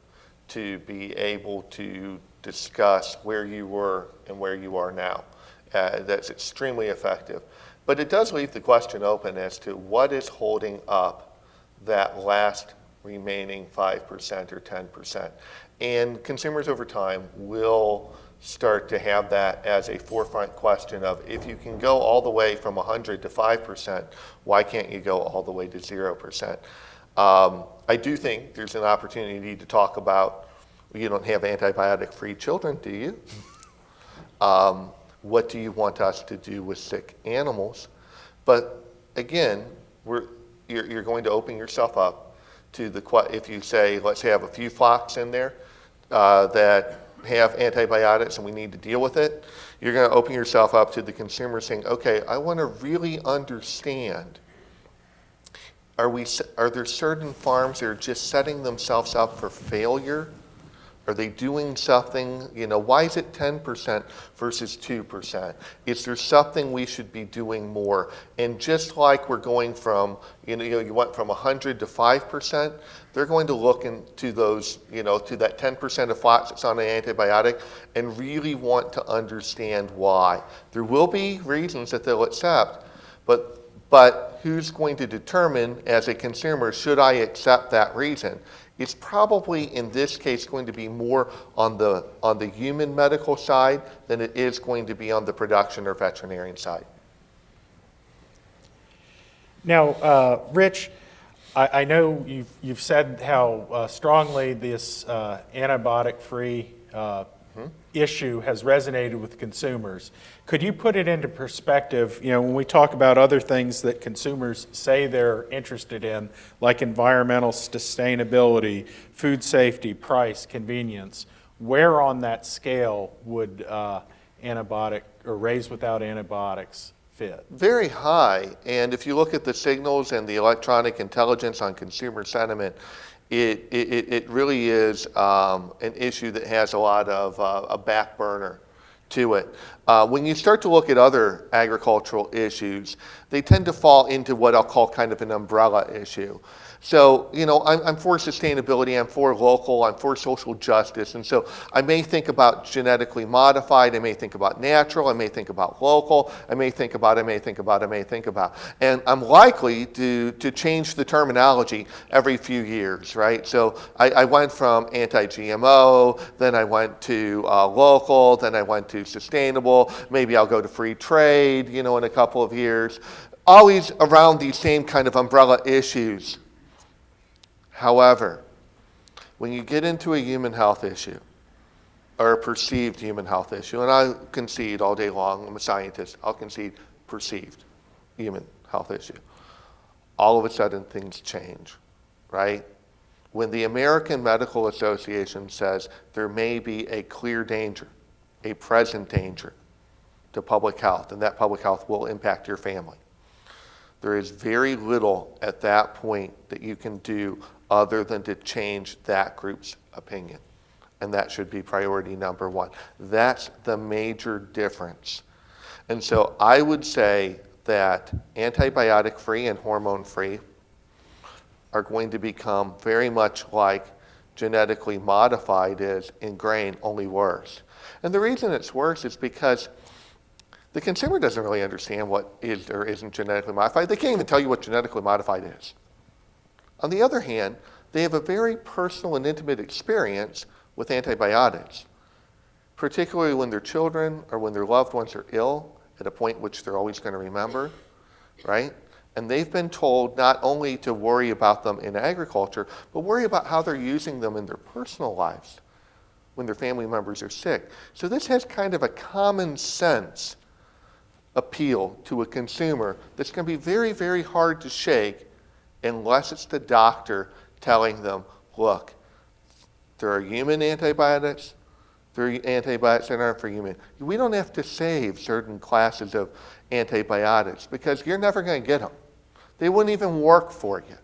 to be able to discuss where you were and where you are now. That's extremely effective. But it does leave the question open as to what is holding up that last remaining 5% or 10%. And consumers over time will start to have that as a forefront question of, if you can go all the way from 100 to 5%, why can't you go all the way to 0%? I do think there's an opportunity to talk about, you don't have antibiotic-free children, do you? What do you want us to do with sick animals? But again, you're going to open yourself up to if you say, let's have a few flocks in there that have antibiotics and we need to deal with it, you're going to open yourself up to the consumer saying, okay, I want to really understand, are there certain farms that are just setting themselves up for failure? Are they doing something, why is it 10% versus 2%? Is there something we should be doing more? And just like we're going from, you went from 100 to 5%, they're going to look into those, to that 10% of flocks that's on an antibiotic and really want to understand why. There will be reasons that they'll accept, but who's going to determine as a consumer, should I accept that reason? It's probably in this case going to be more on the human medical side than it is going to be on the production or veterinarian side. Now, Rich, I know you've said how strongly this antibiotic-free issue has resonated with consumers. Could you put it into perspective, when we talk about other things that consumers say they're interested in, like environmental sustainability, food safety, price, convenience, where on that scale would antibiotic or raised without antibiotics fit? Very high, and if you look at the signals and the electronic intelligence on consumer sentiment, it really is an issue that has a lot of a back burner to it. When you start to look at other agricultural issues, they tend to fall into what I'll call kind of an umbrella issue. So, you know, I'm for sustainability, I'm for local, I'm for social justice, and so I may think about genetically modified, I may think about natural, I may think about local, I may think about, and I'm likely to change the terminology every few years, right? So I went from anti-GMO, then I went to local, then I went to sustainable, maybe I'll go to free trade, you know, in a couple of years, always around these same kind of umbrella issues. However, when you get into a human health issue, or a perceived human health issue, and I concede all day long, I'm a scientist, I'll concede perceived human health issue, all of a sudden things change, right? When the American Medical Association says there may be a clear danger, a present danger to public health, and that public health will impact your family, there is very little at that point that you can do other than to change that group's opinion. And that should be priority number one. That's the major difference. And so I would say that antibiotic-free and hormone-free are going to become very much like genetically modified is in grain, only worse. And the reason it's worse is because the consumer doesn't really understand what is or isn't genetically modified. They can't even tell you what genetically modified is. On the other hand, they have a very personal and intimate experience with antibiotics, particularly when their children or when their loved ones are ill at a point which they're always going to remember, right? And they've been told not only to worry about them in agriculture, but worry about how they're using them in their personal lives when their family members are sick. So this has kind of a common sense appeal to a consumer that's going to be very, very hard to shake unless it's the doctor telling them, look, there are human antibiotics, there are antibiotics that aren't for human. We don't have to save certain classes of antibiotics because you're never going to get them. They wouldn't even work for you.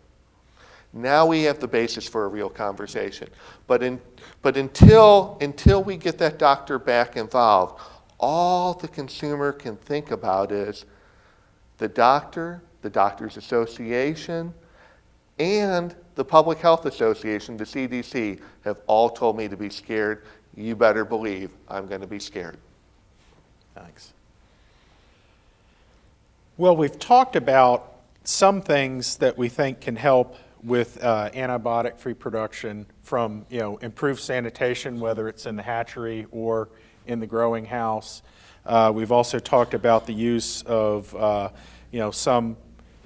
Now we have the basis for a real conversation. But until we get that doctor back involved, all the consumer can think about is the doctor, the doctor's association, and the Public Health Association, the CDC, have all told me to be scared. You better believe I'm going to be scared. Thanks. Well, we've talked about some things that we think can help with antibiotic-free production from, you know, improved sanitation, whether it's in the hatchery or in the growing house. We've also talked about the use of, you know, some,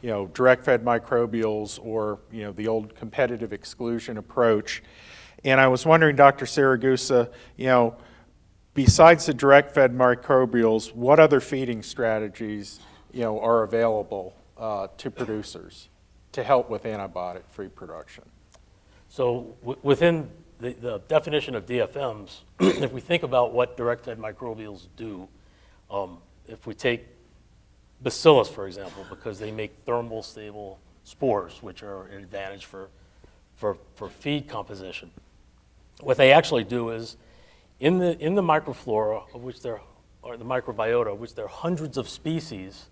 you know, direct-fed microbials or, you know, the old competitive exclusion approach. And I was wondering, Dr. Siragusa, you know, besides the direct-fed microbials, what other feeding strategies, you know, are available to producers to help with antibiotic-free production? So within the definition of DFMs, if we think about what direct-fed microbials do, if we take bacillus, for example, because they make thermal stable spores, which are an advantage for feed composition. What they actually do is, in the microflora, of which there are the microbiota, of which there are hundreds of species,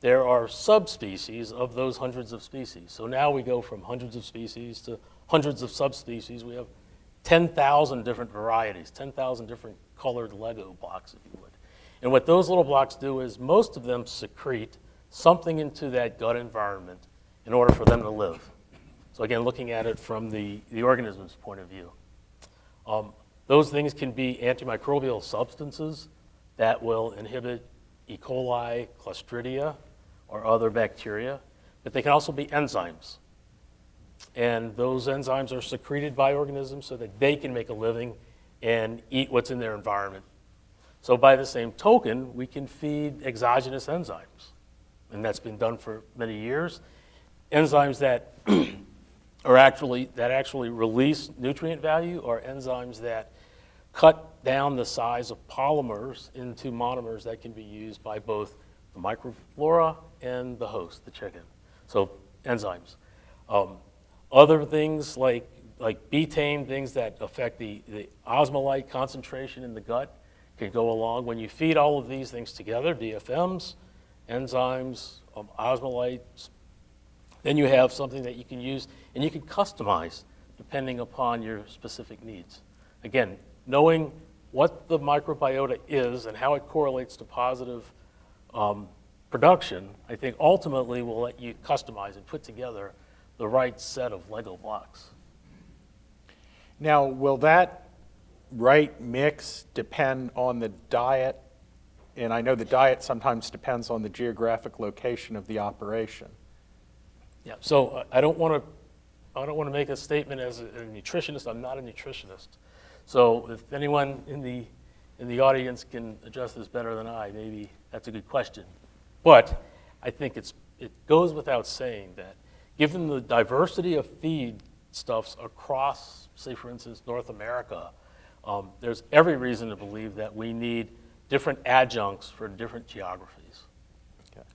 there are subspecies of those hundreds of species. So now we go from hundreds of species to hundreds of subspecies. We have 10,000 different varieties, 10,000 different colored Lego blocks, if you would. And what those little blocks do is most of them secrete something into that gut environment in order for them to live. So again, looking at it from the organism's point of view. Those things can be antimicrobial substances that will inhibit E. coli, Clostridia, or other bacteria, but they can also be enzymes. And those enzymes are secreted by organisms so that they can make a living and eat what's in their environment. So by the same token, we can feed exogenous enzymes. And that's been done for many years. Enzymes that actually release nutrient value are enzymes that cut down the size of polymers into monomers that can be used by both the microflora and the host, the chicken. So enzymes. Other things like betaine, things that affect the osmolyte concentration in the gut, can go along. When you feed all of these things together, DFMs, enzymes, osmolytes, then you have something that you can use and you can customize depending upon your specific needs. Again, knowing what the microbiota is and how it correlates to positive production, I think ultimately will let you customize and put together the right set of Lego blocks. Now, will that right mix depend on the diet? And I know the diet sometimes depends on the geographic location of the operation. Yeah. So I don't want to make a statement as a nutritionist. I'm not a nutritionist. So if anyone in the audience can address this better than I, maybe that's a good question. But I think it goes without saying that given the diversity of feedstuffs across, say for instance, North America, there's every reason to believe that we need different adjuncts for different geographies. Okay.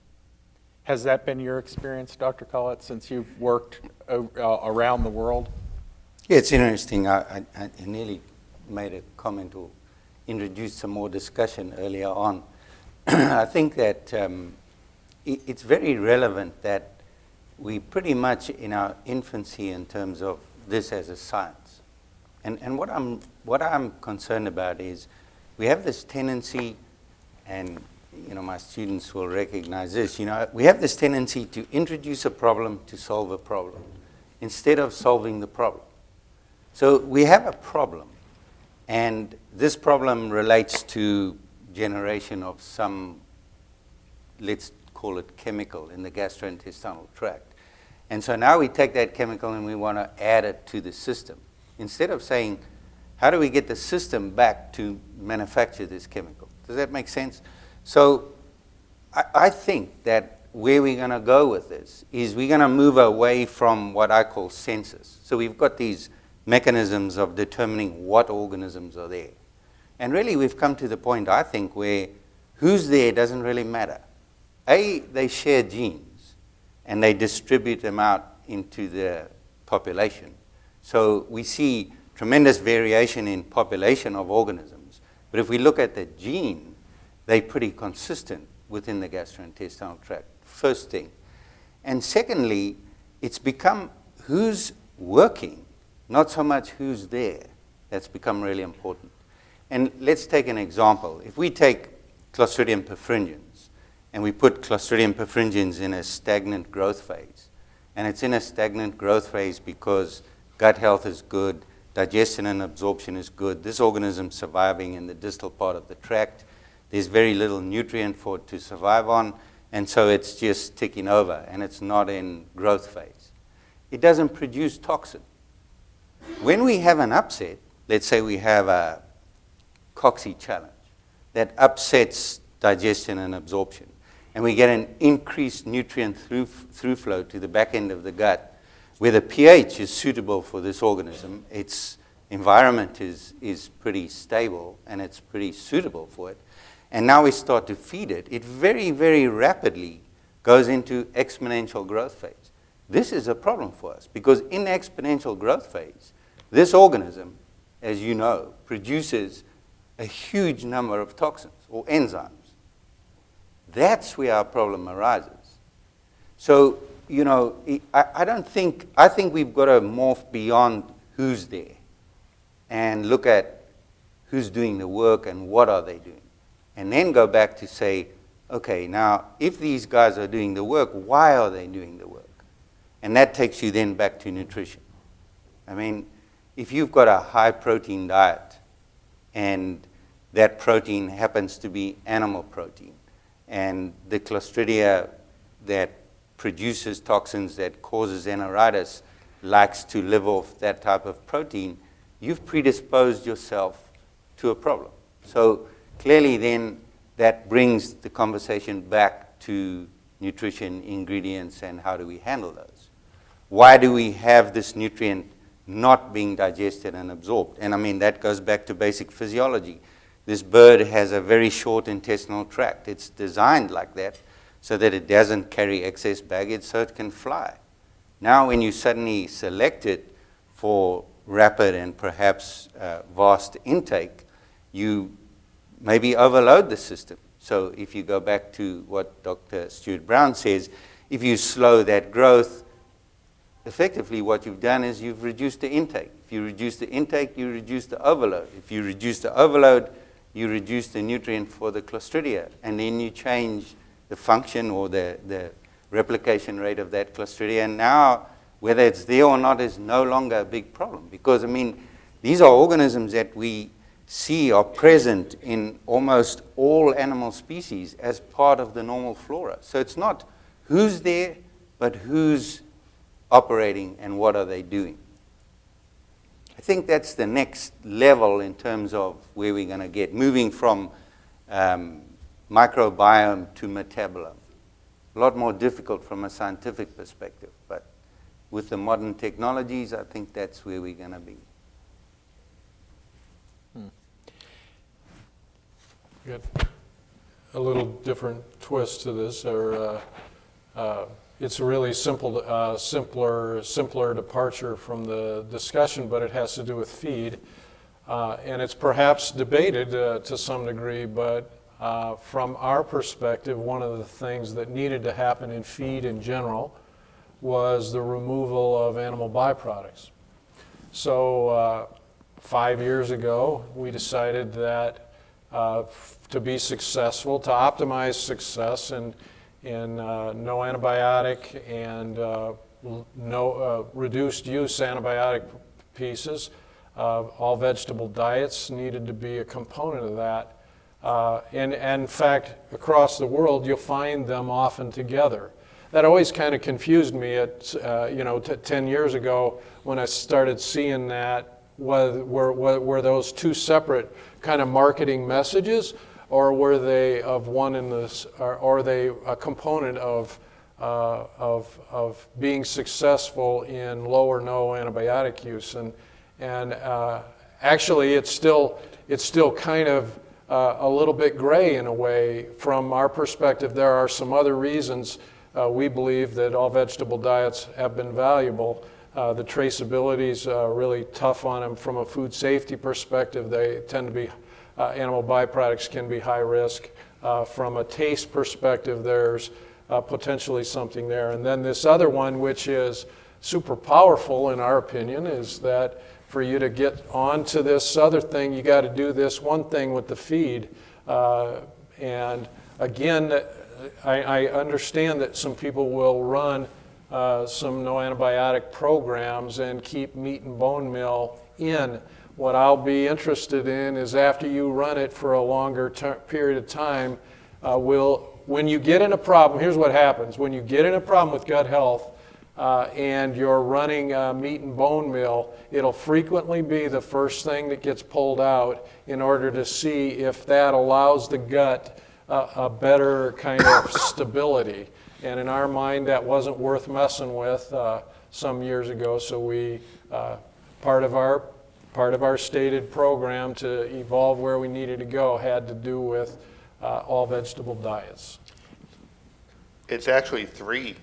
Has that been your experience, Dr. Collett, since you've worked around the world? Yeah, it's interesting. I nearly made a comment or introduced some more discussion earlier on. I think that it's very relevant that we pretty much in our infancy in terms of this as a science. And what I'm concerned about is we have this tendency, and my students will recognize this, we have this tendency to introduce a problem to solve a problem instead of solving the problem. So we have a problem, and this problem relates to generation of some, let's call it chemical in the gastrointestinal tract. And so now we take that chemical and we want to add it to the system. Instead of saying, how do we get the system back to manufacture this chemical? Does that make sense? So I think that where we're going to go with this is we're going to move away from what I call senses. So we've got these mechanisms of determining what organisms are there. And really we've come to the point, I think, where who's there doesn't really matter. They share genes and they distribute them out into the population. So we see tremendous variation in population of organisms. But if we look at the gene, they're pretty consistent within the gastrointestinal tract, first thing. And secondly, it's become who's working, not so much who's there. That's become really important. And let's take an example. If we take Clostridium perfringens, and we put Clostridium perfringens in a stagnant growth phase, and it's in a stagnant growth phase because gut health is good, digestion and absorption is good, this organism's surviving in the distal part of the tract, there's very little nutrient for it to survive on, and so it's just ticking over, and it's not in growth phase. It doesn't produce toxin. When we have an upset, let's say we have a cocci challenge that upsets digestion and absorption, and we get an increased nutrient through flow to the back end of the gut, where the pH is suitable for this organism, its environment is pretty stable and it's pretty suitable for it, and now we start to feed it, it very, very rapidly goes into exponential growth phase. This is a problem for us because in exponential growth phase, this organism, as you know, produces a huge number of toxins or enzymes. That's where our problem arises. So, I think we've got to morph beyond who's there and look at who's doing the work and what are they doing. And then go back to say, okay, now, if these guys are doing the work, why are they doing the work? And that takes you then back to nutrition. I mean, if you've got a high protein diet and that protein happens to be animal protein, and the Clostridia that produces toxins that causes enteritis likes to live off that type of protein, you've predisposed yourself to a problem. So clearly then that brings the conversation back to nutrition, ingredients, and how do we handle those. Why do we have this nutrient not being digested and absorbed? And I mean, that goes back to basic physiology. This bird has a very short intestinal tract. It's designed like that so that it doesn't carry excess baggage so it can fly. Now when you suddenly select it for rapid and perhaps vast intake, you maybe overload the system. So if you go back to what Dr. Stuart Brown says, if you slow that growth, effectively what you've done is you've reduced the intake. If you reduce the intake, you reduce the overload. If you reduce the overload, you reduce the nutrient for the Clostridia, and then you change the function or the replication rate of that Clostridia. And now, whether it's there or not is no longer a big problem, because, I mean, these are organisms that we see are present in almost all animal species as part of the normal flora. So it's not who's there, but who's operating and what are they doing. I think that's the next level in terms of where we're going to get, moving from microbiome to metabolome. A lot more difficult from a scientific perspective, but with the modern technologies, I think that's where we're going to be. Good. A little different twist to this, or it's a really simple, simpler departure from the discussion, but it has to do with feed, and it's perhaps debated to some degree. But from our perspective, one of the things that needed to happen in feed in general was the removal of animal byproducts. So 5 years ago, we decided that to be successful, to optimize success in no antibiotic and no reduced use antibiotic pieces, all vegetable diets needed to be a component of that. And in fact, across the world, you'll find them often together. That always kind of confused me at 10 years ago when I started seeing that. Were those two separate kind of marketing messages, or were they of one in this? Or are they a component of being successful in low or no antibiotic use? And actually, it's still kind of a little bit gray in a way. From our perspective, there are some other reasons we believe that all vegetable diets have been valuable. The traceability is really tough on them from a food safety perspective. They tend to be, animal byproducts can be high risk. From a taste perspective, there's potentially something there. And then this other one, which is super powerful in our opinion, is that for you to get onto this other thing, you got to do this one thing with the feed. And again, I understand that some people will run some no antibiotic programs and keep meat and bone meal in. What I'll be interested in is after you run it for a longer period of time, when you get in a problem, here's what happens. When you get in a problem with gut health and you're running meat and bone meal, it'll frequently be the first thing that gets pulled out in order to see if that allows the gut a better kind of stability. And in our mind, that wasn't worth messing with some years ago. So we, part of our stated program to evolve where we needed to go had to do with all vegetable diets. It's actually 3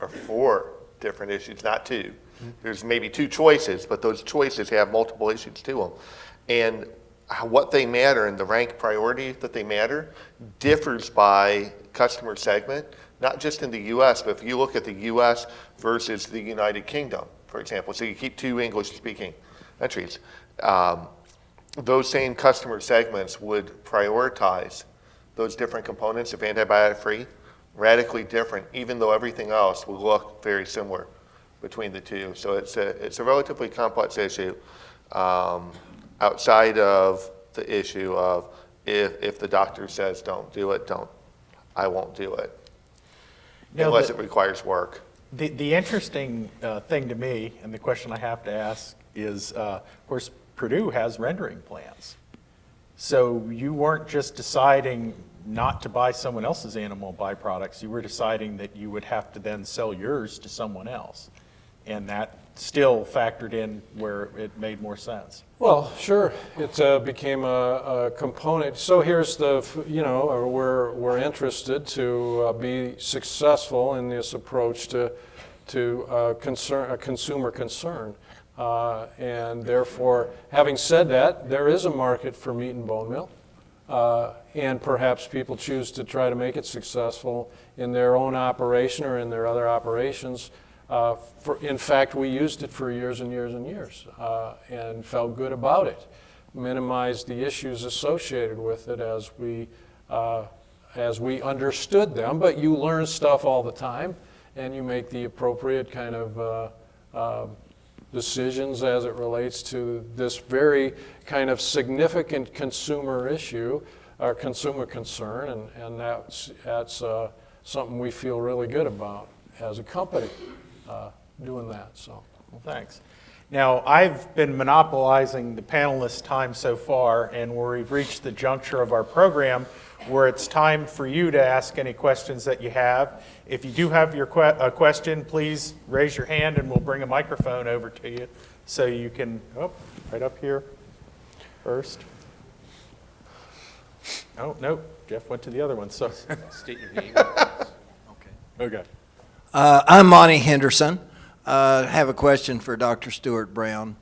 or 4 different issues, not 2. There's maybe 2 choices, but those choices have multiple issues to them. And what they matter and the rank priority that they matter differs by customer segment, not just in the U.S., but if you look at the U.S. versus the United Kingdom, for example, so you keep 2 English-speaking countries, those same customer segments would prioritize those different components of antibiotic-free radically different, even though everything else will look very similar between the two. So it's a relatively complex issue outside of the issue of if the doctor says don't do it, I won't do it, unless it requires work. The interesting thing to me, and the question I have to ask is, of course, Purdue has rendering plans. So you weren't just deciding not to buy someone else's animal byproducts, you were deciding that you would have to then sell yours to someone else. And that still factored in where it made more sense. Well, sure, it became a component. So here's we're interested to be successful in this approach to consumer concern. And therefore, having said that, there is a market for meat and bone meal. and perhaps people choose to try to make it successful in their own operation or in their other operations. In fact, we used it for years and years and years and felt good about it. Minimized the issues associated with it as we understood them, but you learn stuff all the time and you make the appropriate kind of decisions as it relates to this very kind of significant consumer issue or consumer concern, and that's something we feel really good about as a company doing that. So, Well, thanks. Now, I've been monopolizing the panelists' time so far, and we've reached the juncture of our program where it's time for you to ask any questions that you have. If you do have a question, please raise your hand and we'll bring a microphone over to you so you can, right up here first. Oh, no, Jeff went to the other one, so. State your name. Okay. I'm Monty Henderson. Have a question for Dr. Stuart Brown.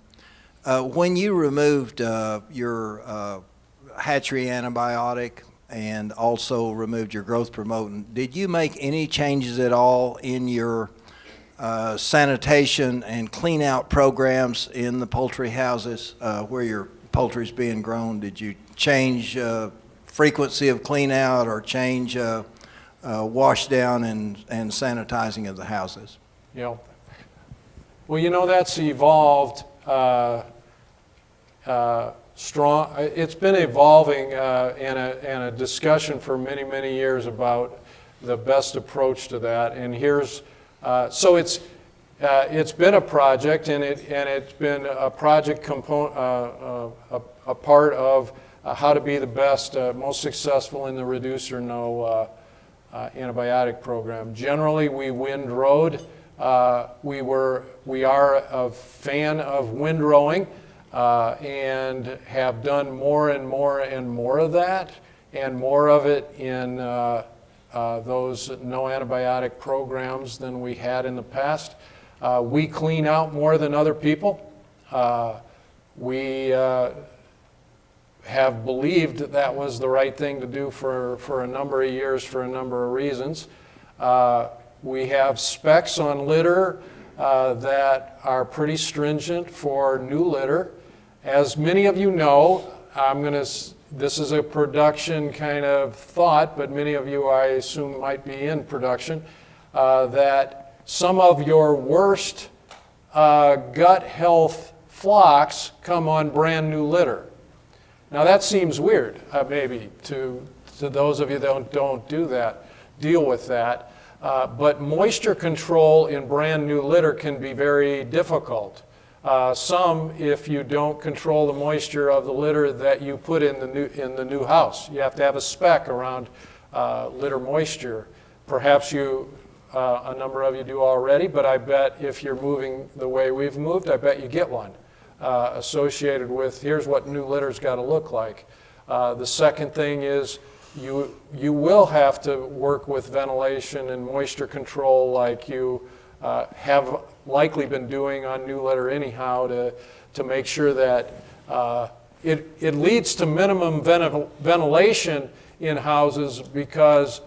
When you removed your hatchery antibiotic and also removed your growth promotant, did you make any changes at all in your sanitation and clean out programs in the poultry houses where your poultry is being grown? Did you change frequency of clean out or change wash down and sanitizing of the houses? well, that's evolved strong. It's been evolving and a discussion for many, many years about the best approach to that. And here's so it's been a project, and it's been a project component, a part of how to be the best, most successful in the reduce or no antibiotic program. Generally, we windrowed. We are a fan of windrowing. And have done more and more and more of that, and more of it in those no antibiotic programs than we had in the past. We clean out more than other people. We have believed that was the right thing to do for a number of years for a number of reasons. We have specs on litter that are pretty stringent for new litter. As many of you know, this is a production kind of thought, but many of you, I assume, might be in production, that some of your worst gut health flocks come on brand new litter. Now that seems weird, maybe, to those of you that don't deal with that, but moisture control in brand new litter can be very difficult. Some, if you don't control the moisture of the litter that you put in the new house. You have to have a spec around litter moisture. Perhaps a number of you do already, but I bet if you're moving the way we've moved, I bet you get one associated with here's what new litter's got to look like. The second thing is you will have to work with ventilation and moisture control like you have likely been doing on new litter anyhow to make sure that it leads to minimum ventilation in houses because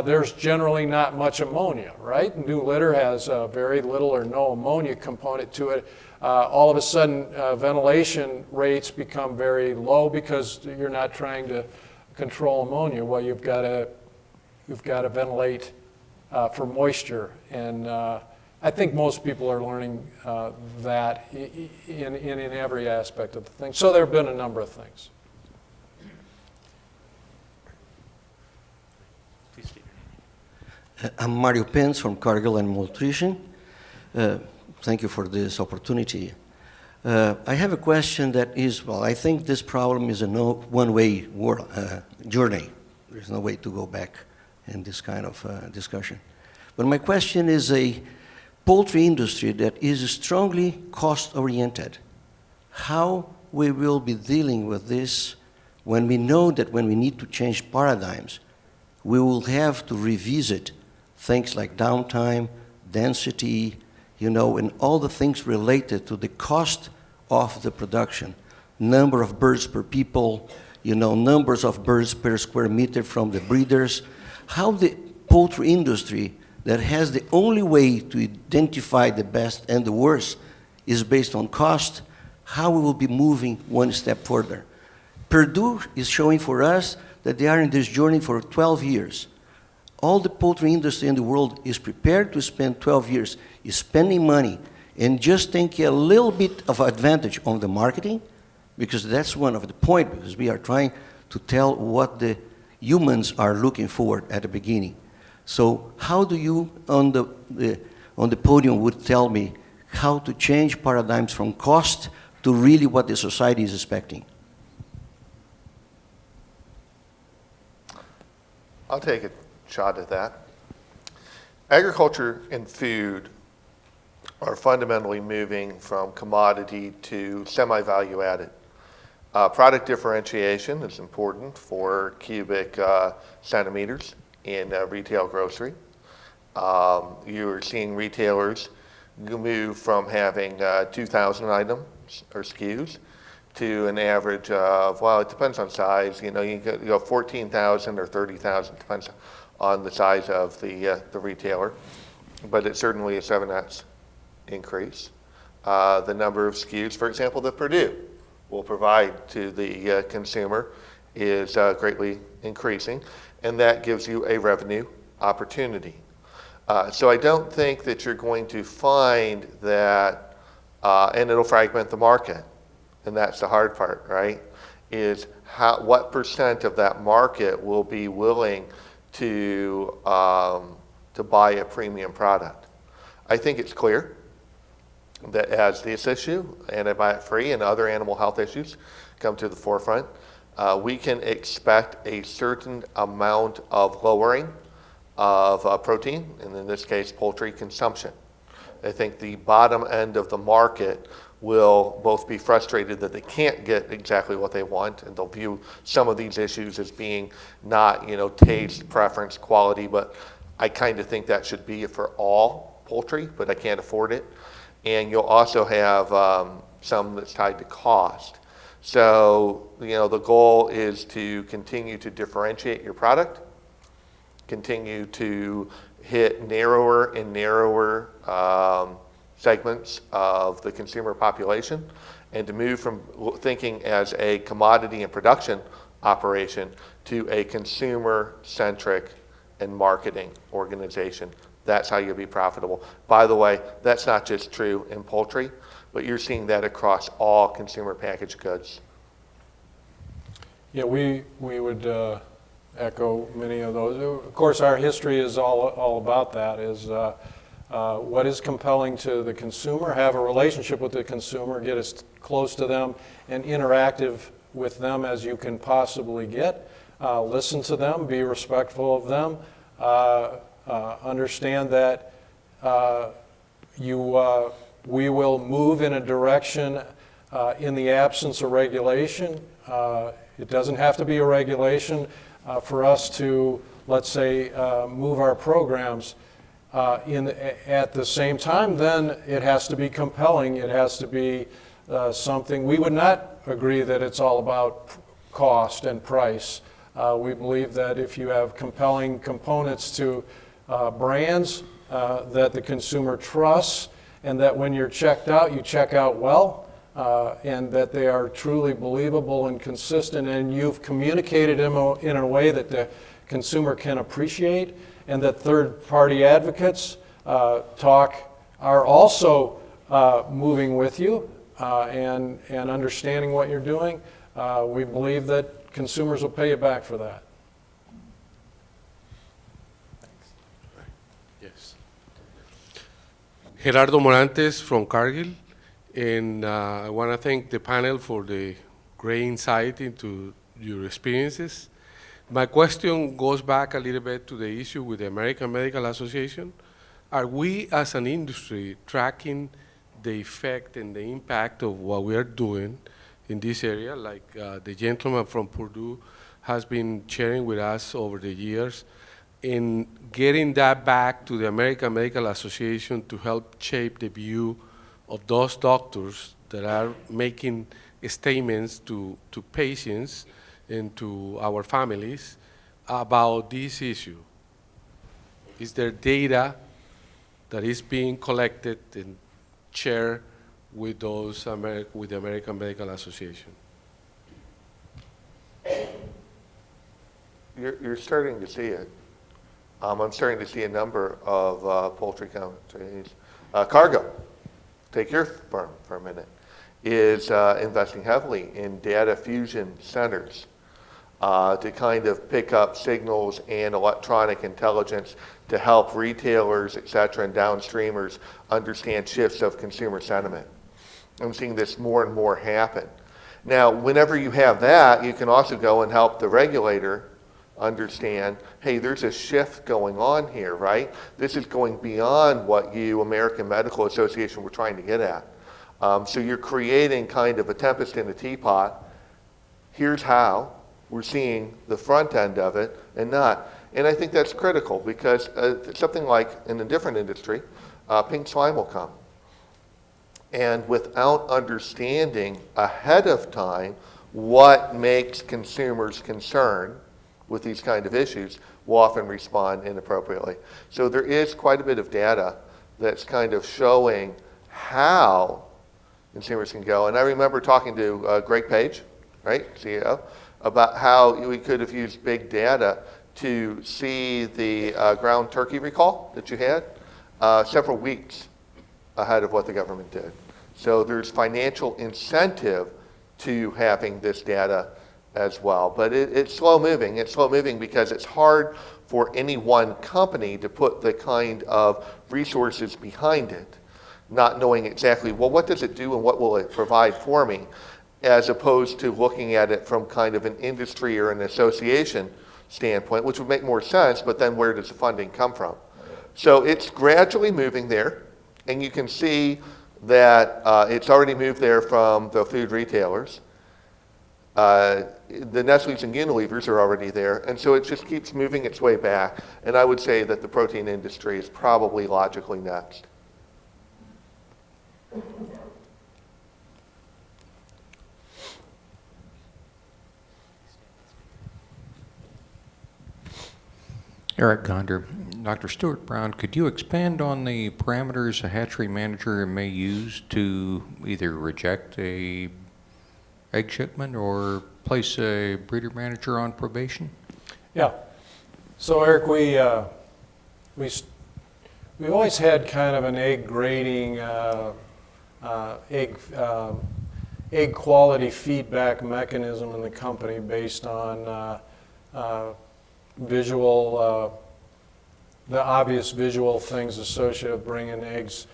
there's generally not much ammonia, right? New litter has very little or no ammonia component to it. All of a sudden, ventilation rates become very low because you're not trying to control ammonia. Well, you've got to ventilate for moisture, and I think most people are learning that in every aspect of the thing. So there have been a number of things. I'm Mario Pence from Cargill and Nutrition. Thank you for this opportunity. I have a question that is, well, I think this problem is a one-way journey. There's no way to go back in this kind of discussion. But my question is a poultry industry that is strongly cost-oriented. How we will be dealing with this when we know that when we need to change paradigms, we will have to revisit things like downtime, density, and all the things related to the cost of the production, number of birds per people, numbers of birds per square meter from the breeders, how the poultry industry that has the only way to identify the best and the worst is based on cost, how we will be moving one step further. Purdue is showing for us that they are in this journey for 12 years. All the poultry industry in the world is prepared to spend 12 years spending money and just taking a little bit of advantage on the marketing, because that's one of the points, because we are trying to tell what the humans are looking for at the beginning. So how do you, on the podium, would tell me how to change paradigms from cost to really what the society is expecting? I'll take a shot at that. Agriculture and food are fundamentally moving from commodity to semi-value added. Product differentiation is important for cubic centimeters in retail grocery. You're seeing retailers move from having 2,000 items or SKUs to an average of, well, it depends on size. You go 14,000 or 30,000, depends on the size of the retailer, but it's certainly a 7x increase. The number of SKUs, for example, that Purdue will provide to the consumer is greatly increasing, and that gives you a revenue opportunity. So I don't think that you're going to find that, and it'll fragment the market, and that's the hard part, right? Is what percent of that market will be willing to buy a premium product? I think it's clear that as this issue, antibiotic-free and other animal health issues come to the forefront, we can expect a certain amount of lowering of protein, and in this case, poultry consumption. I think the bottom end of the market will both be frustrated that they can't get exactly what they want, and they'll view some of these issues as being not, taste, preference, quality, but I kind of think that should be for all poultry, but I can't afford it. And you'll also have some that's tied to cost. So, the goal is to continue to differentiate your product, continue to hit narrower and narrower segments of the consumer population, and to move from thinking as a commodity and production operation to a consumer-centric and marketing organization. That's how you'll be profitable. By the way, that's not just true in poultry, but you're seeing that across all consumer packaged goods. Yeah, we would echo many of those. Of course, our history is all about that, is what is compelling to the consumer, have a relationship with the consumer, get as close to them and interactive with them as you can possibly get. Listen to them, be respectful of them, understand that we will move in a direction in the absence of regulation. It doesn't have to be a regulation for us to, let's say, move our programs. At the same time, then it has to be compelling. It has to be something. We would not agree that it's all about cost and price. We believe that if you have compelling components to brands that the consumer trusts, and that when you're checked out, you check out well, and that they are truly believable and consistent, and you've communicated them in a way that the consumer can appreciate, and that third-party advocates are also moving with you and understanding what you're doing. We believe that consumers will pay you back for that. Yes. Gerardo Morantes from Cargill, and I want to thank the panel for the great insight into your experiences. My question goes back a little bit to the issue with the American Medical Association. Are we as an industry tracking the effect and the impact of what we are doing in this area, like the gentleman from Purdue has been sharing with us over the years, in getting that back to the American Medical Association to help shape the view of those doctors that are making statements to patients into our families about this issue? Is there data that is being collected and shared with those with the American Medical Association? You're starting to see it. I'm starting to see a number of poultry companies. Cargill, take your firm for a minute, is investing heavily in data fusion centers to kind of pick up signals and electronic intelligence to help retailers, et cetera, and downstreamers understand shifts of consumer sentiment. I'm seeing this more and more happen. Now, whenever you have that, you can also go and help the regulator understand, hey, there's a shift going on here, right? This is going beyond what you, American Medical Association, were trying to get at. So you're creating kind of a tempest in a teapot. Here's how. We're seeing the front end of it and not. And I think that's critical because something like in a different industry, pink slime will come. And without understanding ahead of time what makes consumers concerned with these kind of issues, will often respond inappropriately. So there is quite a bit of data that's kind of showing how consumers can go. And I remember talking to Greg Page, right, CEO, about how we could have used big data to see the ground turkey recall that you had several weeks ahead of what the government did. So there's financial incentive to having this data as well. But it's slow moving. It's slow moving because it's hard for any one company to put the kind of resources behind it, not knowing exactly, well, what does it do and what will it provide for me, as opposed to looking at it from kind of an industry or an association standpoint, which would make more sense, but then where does the funding come from? So it's gradually moving there, and you can see that it's already moved there from the food retailers. The Nestle's and Unilevers are already there, and so it just keeps moving its way back, and I would say that the protein industry is probably logically next. Eric Gonder. Dr. Stuart Brown, could you expand on the parameters a hatchery manager may use to either reject a egg shipment or place a breeder manager on probation? Yeah. So Eric, we've always had kind of an egg grading, egg quality feedback mechanism in the company based on the obvious visual things associated with bringing eggs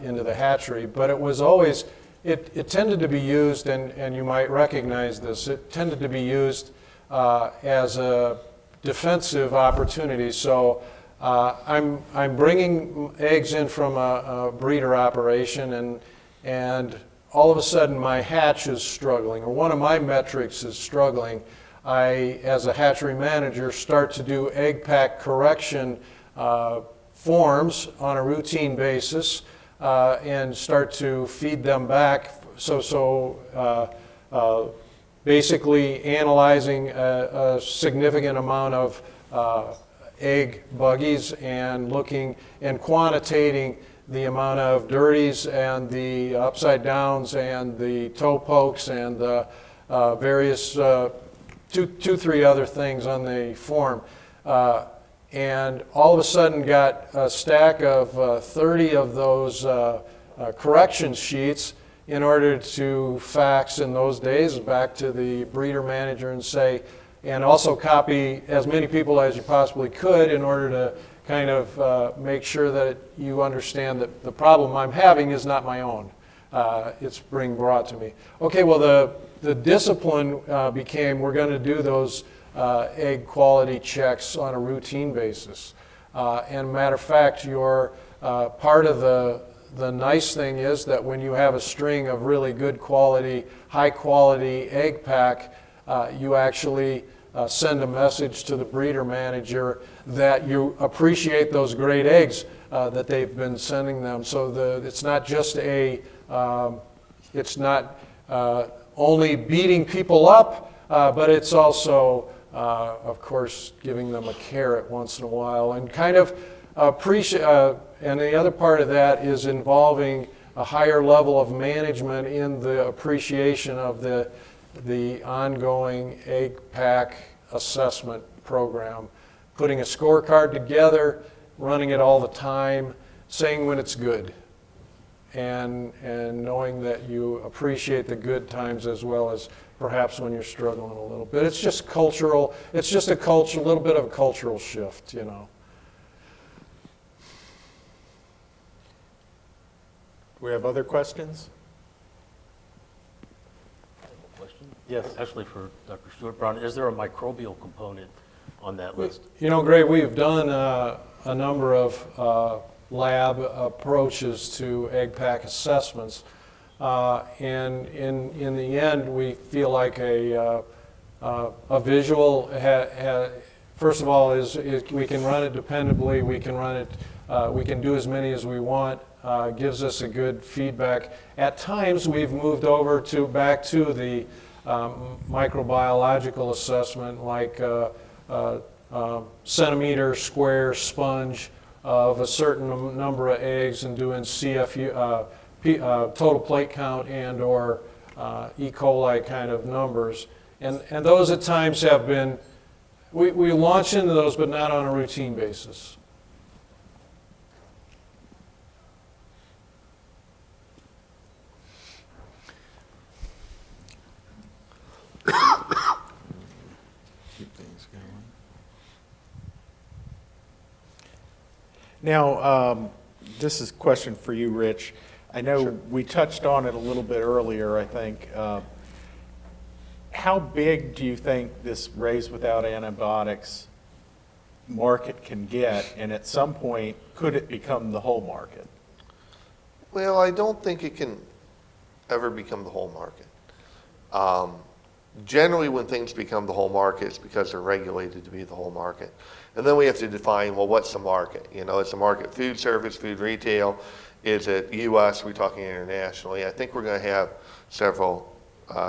into the hatchery. But it was always, it tended to be used, and you might recognize this, it tended to be used as a defensive opportunity. So I'm bringing eggs in from a breeder operation, and all of a sudden my hatch is struggling, or one of my metrics is struggling. I, as a hatchery manager, start to do egg pack correction forms on a routine basis and start to feed them back. Basically analyzing a significant amount of egg buggies and looking and quantitating the amount of dirties and the upside downs and the toe pokes and the various three other things on the form. And all of a sudden got a stack of 30 of those correction sheets in order to fax in those days back to the breeder manager and say, and also copy as many people as you possibly could in order to kind of make sure that you understand that the problem I'm having is not my own. It's being brought to me. Okay, well the discipline became we're going to do those egg quality checks on a routine basis. And matter of fact, your part of the nice thing is that when you have a string of really good quality, high quality egg pack, you actually send a message to the breeder manager that you appreciate those great eggs that they've been sending them. So it's not just it's not only beating people up but it's also, of course, giving them a carrot once in a while and kind of appreciate. And the other part of that is involving a higher level of management in the appreciation of the ongoing egg pack assessment program, putting a scorecard together, running it all the time, saying when it's good, and knowing that you appreciate the good times as well as perhaps when you're struggling a little bit. It's just cultural. It's just a little bit of a cultural shift, you know. Do we have other questions? Question? Yes. Actually, for Dr. Stewart Brown, is there a microbial component on that list? You know, Gray, we've done a number of lab approaches to egg pack assessments, and in the end, we feel like a visual. First of all, is we can run it dependably. We can run it. We can do as many as we want. Gives us a good feedback. At times, we've moved over back to the microbiological assessment, like centimeter square sponge of a certain number of eggs, and doing CFU, total plate count, and or E. coli kind of numbers. And those at times have been, we launch into those, but not on a routine basis. Keep things going. Now, this is a question for you, Rich. I know we touched on it a little bit earlier, I think. How big do you think this raised without antibiotics market can get, and at some point, could it become the whole market? Well, I don't think it can ever become the whole market. Generally, when things become the whole market, it's because they're regulated to be the whole market. And then we have to define, well, what's the market? You know, is the market food service, food retail? Is it U.S.? Are we talking internationally? I think we're going to have several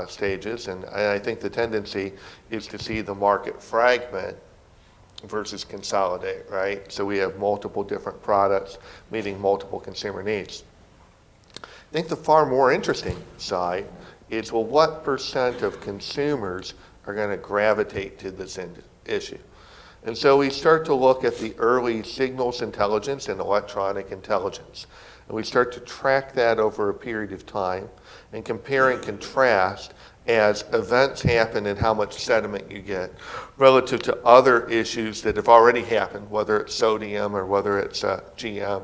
stages, and I think the tendency is to see the market fragment versus consolidate, right? So we have multiple different products meeting multiple consumer needs. I think the far more interesting side is, well, what percent of consumers are going to gravitate to this issue? And so we start to look at the early signals intelligence and electronic intelligence. And we start to track that over a period of time and compare and contrast as events happen and how much sediment you get relative to other issues that have already happened, whether it's sodium or whether it's GM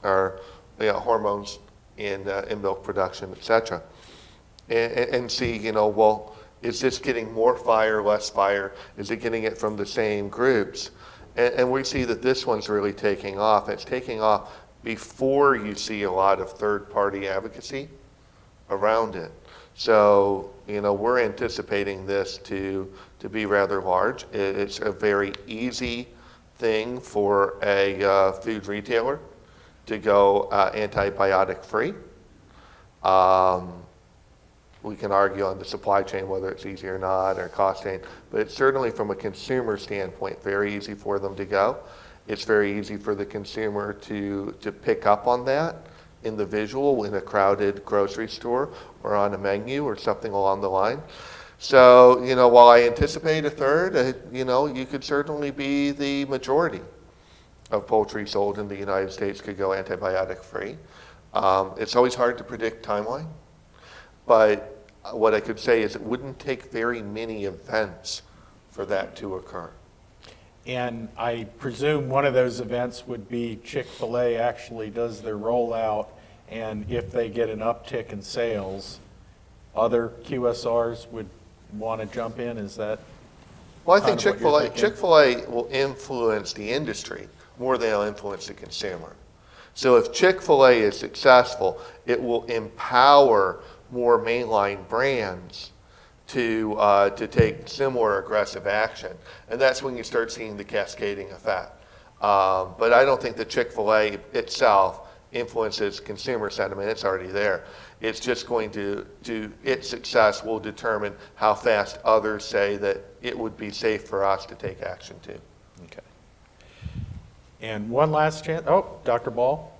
or hormones in milk production, et cetera. And see, you know, well, is this getting more fire, less fire? Is it getting it from the same groups? And we see that this one's really taking off. It's taking off before you see a lot of third-party advocacy around it. So, you know, we're anticipating this to be rather large. It's a very easy thing for a food retailer to go antibiotic-free. We can argue on the supply chain whether it's easy or not, or cost chain, but it's certainly from a consumer standpoint very easy for them to go. It's very easy for the consumer to pick up on that in the visual in a crowded grocery store or on a menu or something along the line. So, you know, while I anticipate a third, you know, you could certainly be the majority of poultry sold in the United States could go antibiotic-free. It's always hard to predict timeline. But what I could say is it wouldn't take very many events for that to occur. And I presume one of those events would be Chick-fil-A actually does their rollout, and if they get an uptick in sales, other QSRs would want to jump in. Is that? Well, I think kind of what you're thinking? Chick-fil-A will influence the industry more than it'll influence the consumer. So if Chick-fil-A is successful, it will empower more mainline brands to take similar aggressive action. And that's when you start seeing the cascading effect. But I don't think that Chick-fil-A itself influences consumer sentiment. It's already there. It's just going to its success will determine how fast others say that it would be safe for us to take action too. Okay. And one last chance. Oh, Dr. Ball.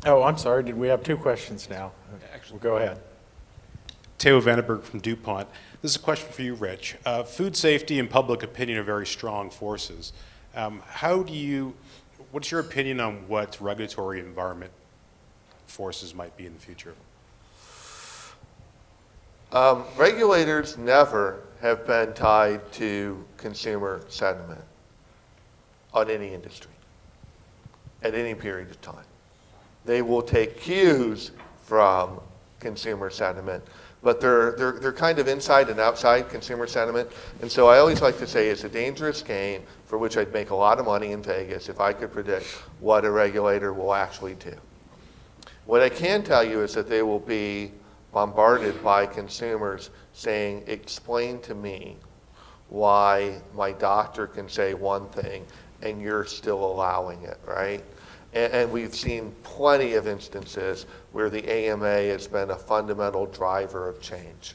Oh, I'm sorry. Did we have two questions now? Actually, go ahead. Theo Vandenberg from DuPont. This is a question for you, Rich. Food safety and public opinion are very strong forces. What's your opinion on what regulatory environment forces might be in the future? Regulators never have been tied to consumer sentiment on any industry at any period of time. They will take cues from consumer sentiment, but they're kind of inside and outside consumer sentiment. And so I always like to say it's a dangerous game for which I'd make a lot of money in Vegas if I could predict what a regulator will actually do. What I can tell you is that they will be bombarded by consumers saying, explain to me why my doctor can say one thing and you're still allowing it, right? And we've seen plenty of instances where the AMA has been a fundamental driver of change.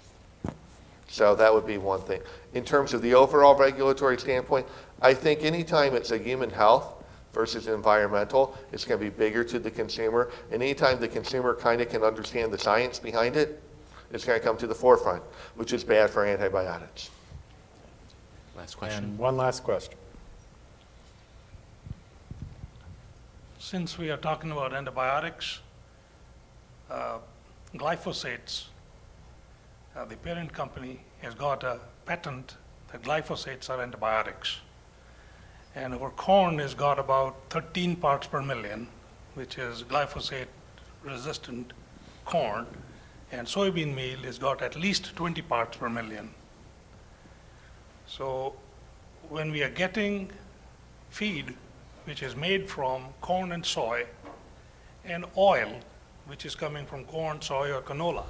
So that would be one thing. In terms of the overall regulatory standpoint, I think anytime it's a human health versus environmental, it's going to be bigger to the consumer. And anytime the consumer kind of can understand the science behind it, it's going to come to the forefront, which is bad for antibiotics. Last question. And one last question. Since we are talking about antibiotics, glyphosates, the parent company has got a patent that glyphosates are antibiotics. And our corn has got about 13 parts per million, which is glyphosate-resistant corn, and soybean meal has got at least 20 parts per million. So when we are getting feed which is made from corn and soy, and oil, which is coming from corn, soy, or canola.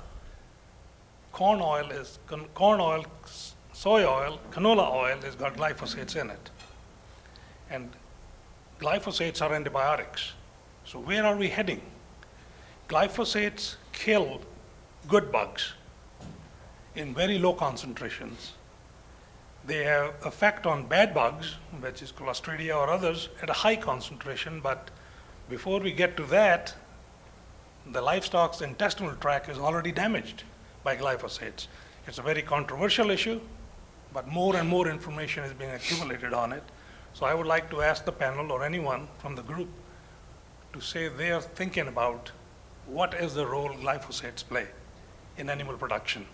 Corn oil, soy oil, canola oil has got glyphosates in it. And glyphosates are antibiotics. So where are we heading? Glyphosates kill good bugs in very low concentrations. They have effect on bad bugs, which is Clostridia or others, at a high concentration, but before we get to that, the livestock's intestinal tract is already damaged by glyphosates. It's a very controversial issue, but more and more information is being accumulated on it. So I would like to ask the panel or anyone from the group to say they are thinking about what is the role glyphosates play in animal production.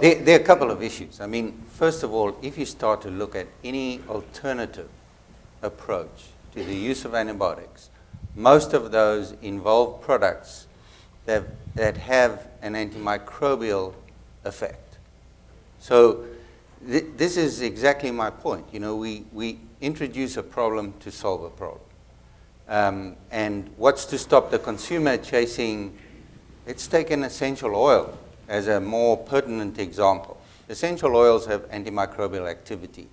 There are a couple of issues. I mean, first of all, if you start to look at any alternative approach to the use of antibiotics, most of those involve products that have an antimicrobial effect. So this is exactly my point. You know, we introduce a problem to solve a problem. And what's to stop the consumer chasing, let's take an essential oil as a more pertinent example. Essential oils have antimicrobial activity,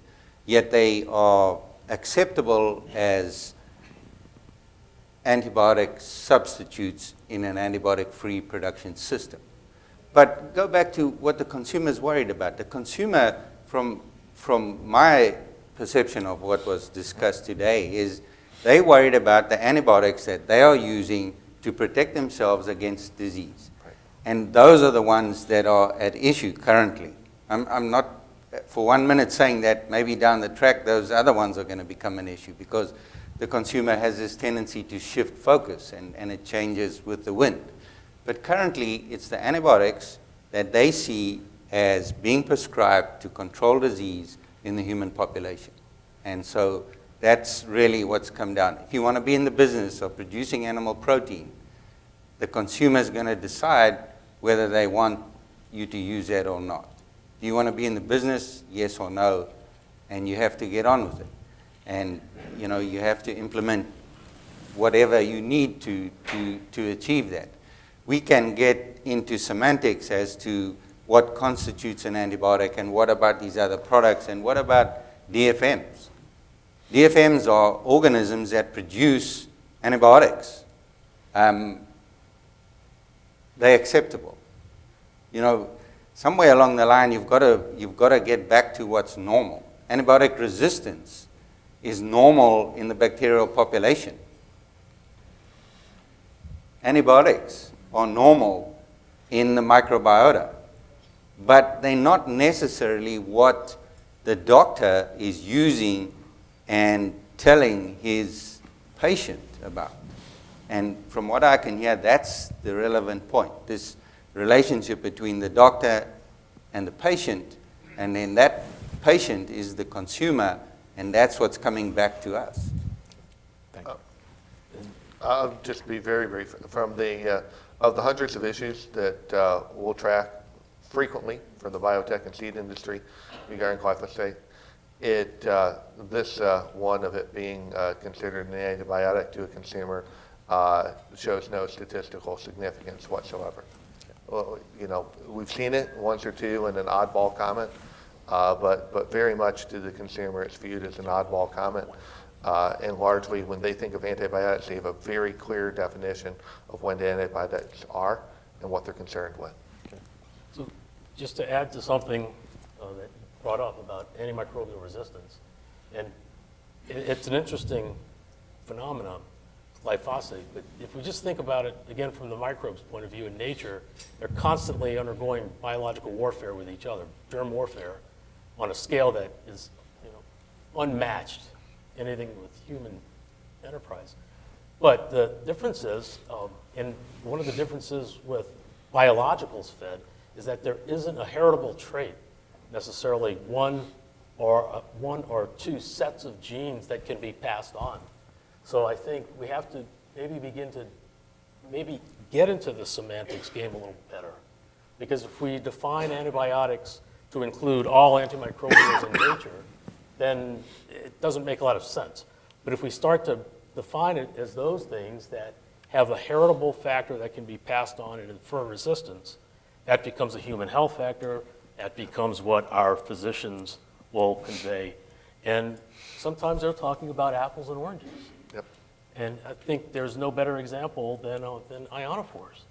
yet they are acceptable as antibiotic substitutes in an antibiotic-free production system. But go back to what the consumer is worried about. The consumer, from my perception of what was discussed today, is they worried about the antibiotics that they are using to protect themselves against disease. And those are the ones that are at issue currently. I'm not for 1 minute saying that maybe down the track those other ones are going to become an issue, because the consumer has this tendency to shift focus and it changes with the wind. But currently it's the antibiotics that they see as being prescribed to control disease in the human population. And so that's really what's come down. If you want to be in the business of producing animal protein, the consumer is going to decide whether they want you to use that or not. Do you want to be in the business? Yes or no? And you have to get on with it. And you know, you have to implement whatever you need to achieve that. We can get into semantics as to what constitutes an antibiotic and what about these other products and what about DFMs. DFMs are organisms that produce antibiotics. They're acceptable. You know, somewhere along the line, you've got to get back to what's normal. Antibiotic resistance is normal in the bacterial population. Antibiotics are normal in the microbiota, but they're not necessarily what the doctor is using and telling his patient about. And from what I can hear, that's the relevant point, this relationship between the doctor and the patient, and then that patient is the consumer, and that's what's coming back to us. Thank you. I'll just be very brief. From of the hundreds of issues that we'll track frequently for the biotech and seed industry regarding glyphosate, this one of it being considered an antibiotic to a consumer shows no statistical significance whatsoever. Well, you know, we've seen it once or two in an oddball comment, but very much to the consumer it's viewed as an oddball comment. And largely when they think of antibiotics, they have a very clear definition of what antibiotics are and what they're concerned with. So just to add to something that brought up about antimicrobial resistance, and it's an interesting phenomenon, glyphosate, but if we just think about it again from the microbes' point of view in nature, they're constantly undergoing biological warfare with each other, germ warfare, on a scale that is, you know, unmatched anything with human enterprise. But the difference is, and one of the differences with biologicals fed is that there isn't a heritable trait, necessarily one or two sets of genes that can be passed on. So I think we have to maybe begin to get into the semantics game a little better. Because if we define antibiotics to include all antimicrobials in nature, then it doesn't make a lot of sense. But if we start to define it as those things that have a heritable factor that can be passed on and infer resistance, that becomes a human health factor. That becomes what our physicians will convey. And sometimes they're talking about apples and oranges. Yep. And I think there's no better example than ionophores.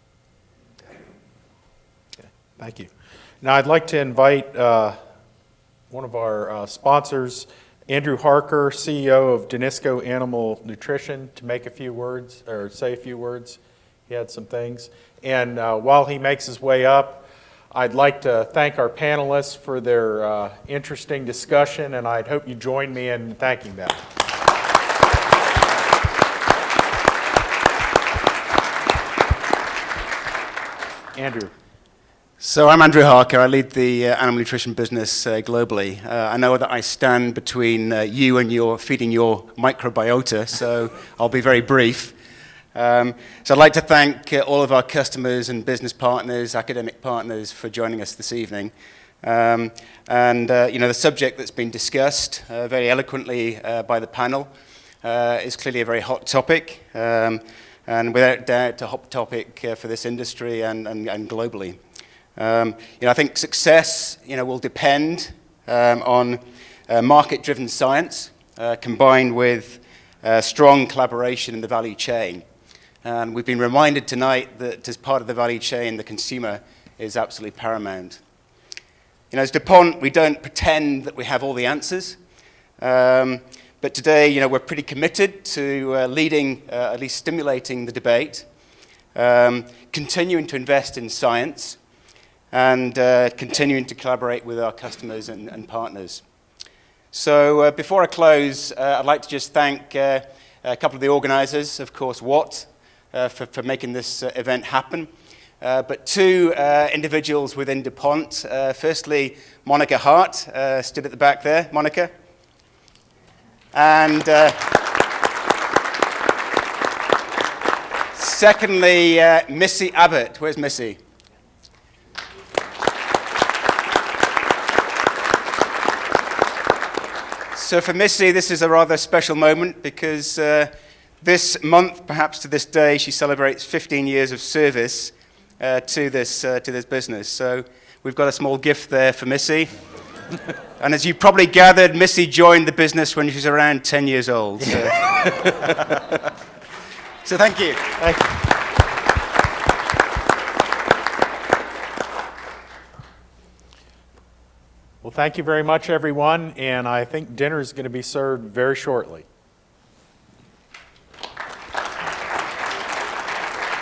Okay, thank you. Now I'd like to invite one of our sponsors, Andrew Harker, CEO of Danisco Animal Nutrition, to make a few words, or say a few words. He had some things. And while he makes his way up, I'd like to thank our panelists for their interesting discussion, and I'd hope you join me in thanking them. Andrew. So I'm Andrew Harker. I lead the animal nutrition business globally. I know that I stand between you and your feeding your microbiota, so I'll be very brief. So I'd like to thank all of our customers and business partners, academic partners for joining us this evening. You know, the subject that's been discussed very eloquently by the panel is clearly a very hot topic, and without doubt a hot topic for this industry and globally. You know, I think success, you know, will depend on market-driven science combined with strong collaboration in the value chain. And we've been reminded tonight that as part of the value chain, the consumer is absolutely paramount. You know, as DuPont, we don't pretend that we have all the answers. But today, you know, we're pretty committed to leading, at least stimulating the debate, continuing to invest in science, and continuing to collaborate with our customers and partners. So before I close, I'd like to just thank a couple of the organizers, of course, Watt, for making this event happen. But two individuals within DuPont. Firstly, Monica Hart, stood at the back there. Monica. And secondly, Missy Abbott. Where's Missy? So for Missy, this is a rather special moment because this month, perhaps to this day, she celebrates 15 years of service to this business. So we've got a small gift there for Missy. And as you probably gathered, Missy joined the business when she was around 10 years old. So, so thank you. Thank you. Well, thank you very much, everyone, and I think dinner is going to be served very shortly.